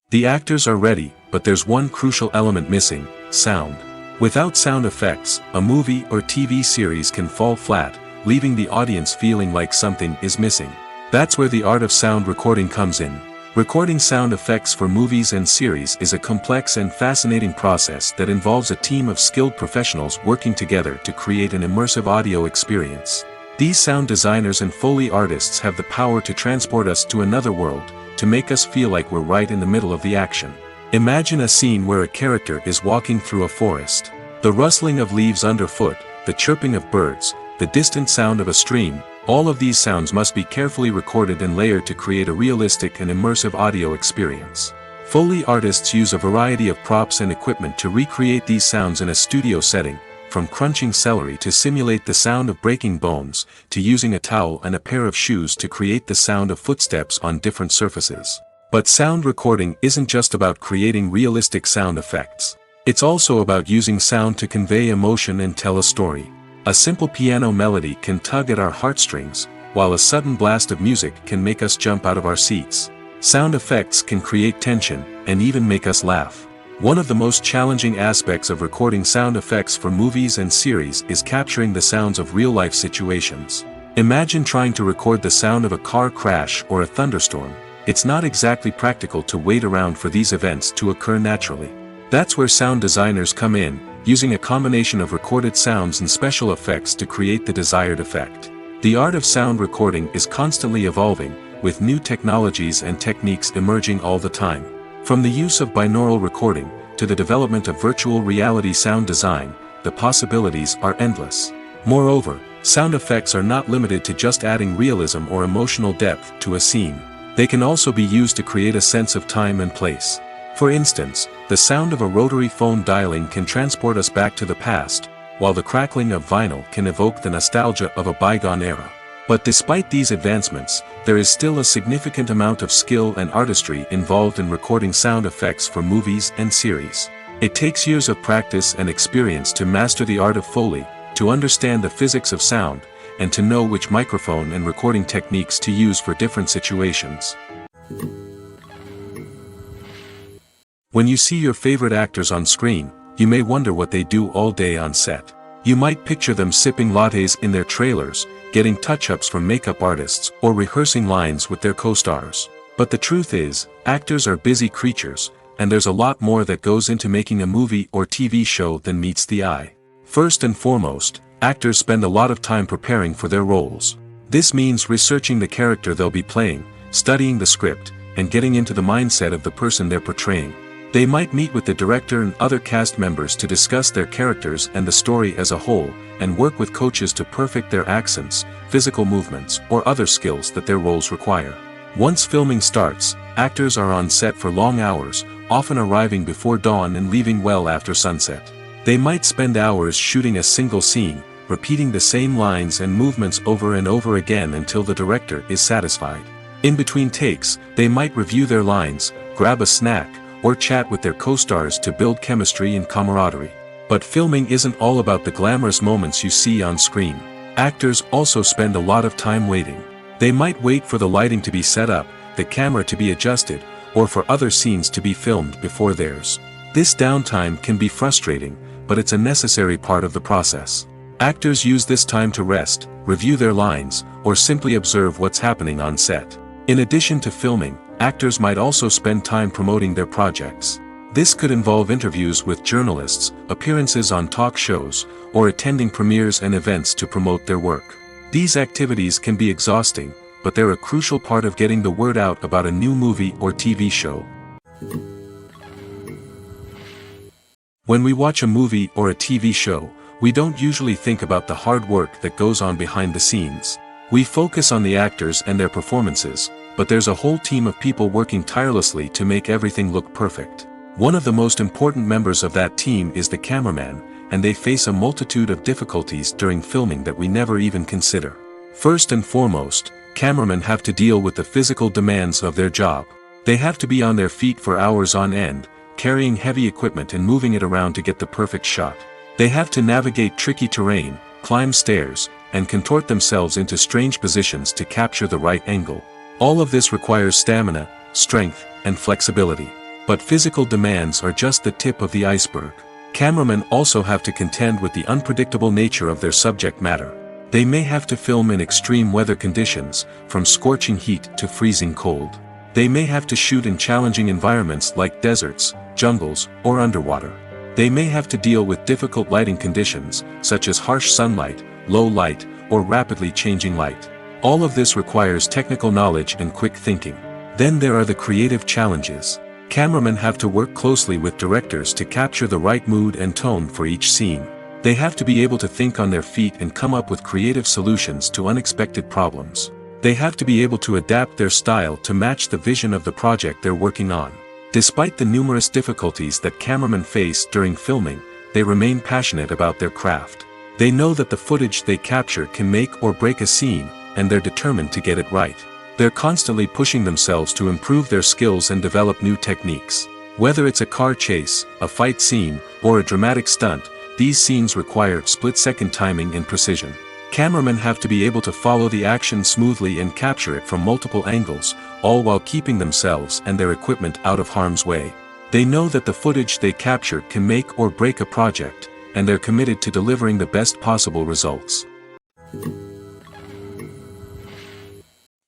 The actors are ready, but there's one crucial element missing: sound. Without sound effects, a movie or TV series can fall flat, leaving the audience feeling like something is missing. That's where the art of sound recording comes in. Recording sound effects for movies and series is a complex and fascinating process that involves a team of skilled professionals working together to create an immersive audio experience. These sound designers and Foley artists have the power to transport us to another world, to make us feel like we're right in the middle of the action. Imagine a scene where a character is walking through a forest. The rustling of leaves underfoot, the chirping of birds, the distant sound of a stream, all of these sounds must be carefully recorded and layered to create a realistic and immersive audio experience. Foley artists use a variety of props and equipment to recreate these sounds in a studio setting, from crunching celery to simulate the sound of breaking bones, to using a towel and a pair of shoes to create the sound of footsteps on different surfaces. But sound recording isn't just about creating realistic sound effects. It's also about using sound to convey emotion and tell a story. A simple piano melody can tug at our heartstrings, while a sudden blast of music can make us jump out of our seats. Sound effects can create tension, and even make us laugh. One of the most challenging aspects of recording sound effects for movies and series is capturing the sounds of real-life situations. Imagine trying to record the sound of a car crash or a thunderstorm. It's not exactly practical to wait around for these events to occur naturally. That's where sound designers come in, using a combination of recorded sounds and special effects to create the desired effect. The art of sound recording is constantly evolving, with new technologies and techniques emerging all the time. From the use of binaural recording, to the development of virtual reality sound design, the possibilities are endless. Moreover, sound effects are not limited to just adding realism or emotional depth to a scene. They can also be used to create a sense of time and place. For instance, the sound of a rotary phone dialing can transport us back to the past, while the crackling of vinyl can evoke the nostalgia of a bygone era. But despite these advancements, there is still a significant amount of skill and artistry involved in recording sound effects for movies and series. It takes years of practice and experience to master the art of Foley, to understand the physics of sound, and to know which microphone and recording techniques to use for different situations. When you see your favorite actors on screen, you may wonder what they do all day on set. You might picture them sipping lattes in their trailers, getting touch-ups from makeup artists, or rehearsing lines with their co-stars. But the truth is, actors are busy creatures, and there's a lot more that goes into making a movie or TV show than meets the eye. First and foremost, actors spend a lot of time preparing for their roles. This means researching the character they'll be playing, studying the script, and getting into the mindset of the person they're portraying. They might meet with the director and other cast members to discuss their characters and the story as a whole, and work with coaches to perfect their accents, physical movements, or other skills that their roles require. Once filming starts, actors are on set for long hours, often arriving before dawn and leaving well after sunset. They might spend hours shooting a single scene, repeating the same lines and movements over and over again until the director is satisfied. In between takes, they might review their lines, grab a snack, or chat with their co-stars to build chemistry and camaraderie. But filming isn't all about the glamorous moments you see on screen. Actors also spend a lot of time waiting. They might wait for the lighting to be set up, the camera to be adjusted, or for other scenes to be filmed before theirs. This downtime can be frustrating, but it's a necessary part of the process. Actors use this time to rest, review their lines, or simply observe what's happening on set. In addition to filming, actors might also spend time promoting their projects. This could involve interviews with journalists, appearances on talk shows, or attending premieres and events to promote their work. These activities can be exhausting, but they're a crucial part of getting the word out about a new movie or TV show. When we watch a movie or a TV show, we don't usually think about the hard work that goes on behind the scenes. We focus on the actors and their performances, but there's a whole team of people working tirelessly to make everything look perfect. One of the most important members of that team is the cameraman, and they face a multitude of difficulties during filming that we never even consider. First and foremost, cameramen have to deal with the physical demands of their job. They have to be on their feet for hours on end, carrying heavy equipment and moving it around to get the perfect shot. They have to navigate tricky terrain, climb stairs, and contort themselves into strange positions to capture the right angle. All of this requires stamina, strength, and flexibility. But physical demands are just the tip of the iceberg. Cameramen also have to contend with the unpredictable nature of their subject matter. They may have to film in extreme weather conditions, from scorching heat to freezing cold. They may have to shoot in challenging environments like deserts, jungles, or underwater. They may have to deal with difficult lighting conditions, such as harsh sunlight, low light, or rapidly changing light. All of this requires technical knowledge and quick thinking. Then there are the creative challenges. Cameramen have to work closely with directors to capture the right mood and tone for each scene. They have to be able to think on their feet and come up with creative solutions to unexpected problems. They have to be able to adapt their style to match the vision of the project they're working on. Despite the numerous difficulties that cameramen face during filming, they remain passionate about their craft. They know that the footage they capture can make or break a scene, and they're determined to get it right. They're constantly pushing themselves to improve their skills and develop new techniques. Whether it's a car chase, a fight scene, or a dramatic stunt, these scenes require split-second timing and precision. Cameramen have to be able to follow the action smoothly and capture it from multiple angles, all while keeping themselves and their equipment out of harm's way. They know that the footage they capture can make or break a project, and they're committed to delivering the best possible results.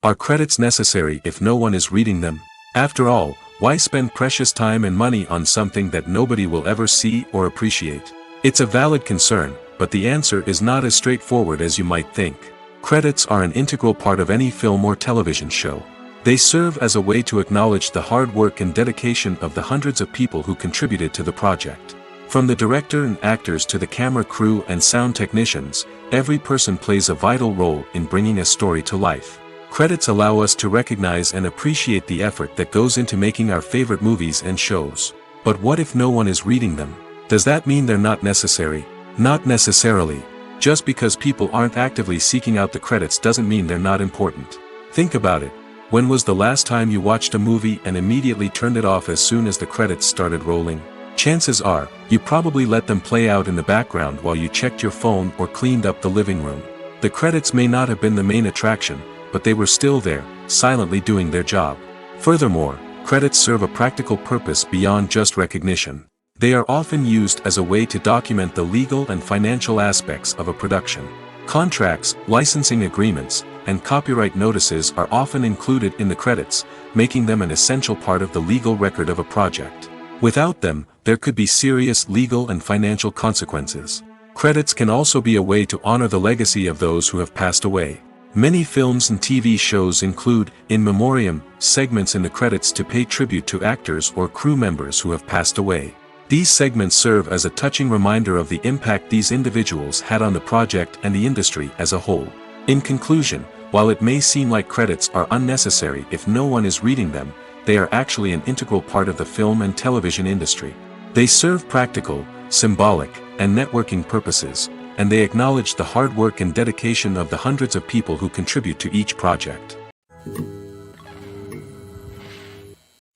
Are credits necessary if no one is reading them? After all, why spend precious time and money on something that nobody will ever see or appreciate? It's a valid concern, but the answer is not as straightforward as you might think. Credits are an integral part of any film or television show. They serve as a way to acknowledge the hard work and dedication of the hundreds of people who contributed to the project. From the director and actors to the camera crew and sound technicians, every person plays a vital role in bringing a story to life. Credits allow us to recognize and appreciate the effort that goes into making our favorite movies and shows. But what if no one is reading them? Does that mean they're not necessary? Not necessarily. Just because people aren't actively seeking out the credits doesn't mean they're not important. Think about it. When was the last time you watched a movie and immediately turned it off as soon as the credits started rolling? Chances are, you probably let them play out in the background while you checked your phone or cleaned up the living room. The credits may not have been the main attraction, but they were still there, silently doing their job. Furthermore, credits serve a practical purpose beyond just recognition. They are often used as a way to document the legal and financial aspects of a production. Contracts, licensing agreements, and copyright notices are often included in the credits, making them an essential part of the legal record of a project. Without them, there could be serious legal and financial consequences. Credits can also be a way to honor the legacy of those who have passed away. Many films and TV shows include, in memoriam, segments in the credits to pay tribute to actors or crew members who have passed away. These segments serve as a touching reminder of the impact these individuals had on the project and the industry as a whole. In conclusion, while it may seem like credits are unnecessary if no one is reading them, they are actually an integral part of the film and television industry. They serve practical, symbolic, and networking purposes, and they acknowledge the hard work and dedication of the hundreds of people who contribute to each project.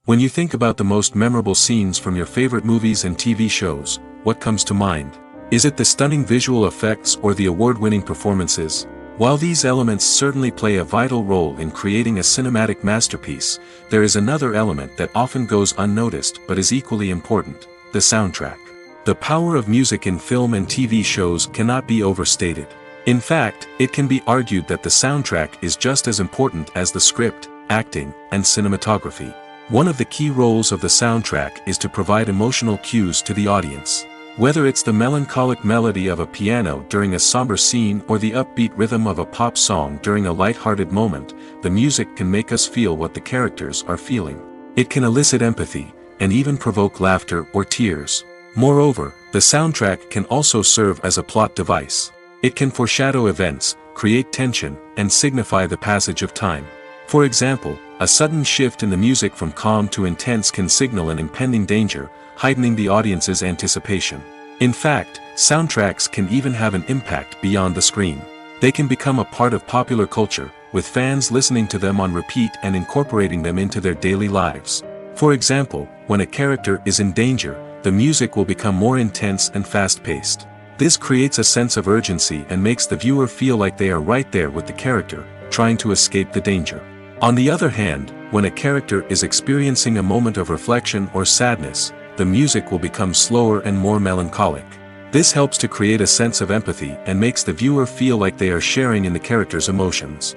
When you think about the most memorable scenes from your favorite movies and TV shows, what comes to mind? Is it the stunning visual effects or the award-winning performances? While these elements certainly play a vital role in creating a cinematic masterpiece, there is another element that often goes unnoticed but is equally important: the soundtrack. The power of music in film and TV shows cannot be overstated. In fact, it can be argued that the soundtrack is just as important as the script, acting, and cinematography. One of the key roles of the soundtrack is to provide emotional cues to the audience. Whether it's the melancholic melody of a piano during a somber scene or the upbeat rhythm of a pop song during a light-hearted moment, the music can make us feel what the characters are feeling. It can elicit empathy, and even provoke laughter or tears. Moreover, the soundtrack can also serve as a plot device. It can foreshadow events, create tension, and signify the passage of time. For example, a sudden shift in the music from calm to intense can signal an impending danger, heightening the audience's anticipation. In fact, soundtracks can even have an impact beyond the screen. They can become a part of popular culture, with fans listening to them on repeat and incorporating them into their daily lives. For example, when a character is in danger, the music will become more intense and fast-paced. This creates a sense of urgency and makes the viewer feel like they are right there with the character, trying to escape the danger. On the other hand, when a character is experiencing a moment of reflection or sadness, the music will become slower and more melancholic. This helps to create a sense of empathy and makes the viewer feel like they are sharing in the character's emotions.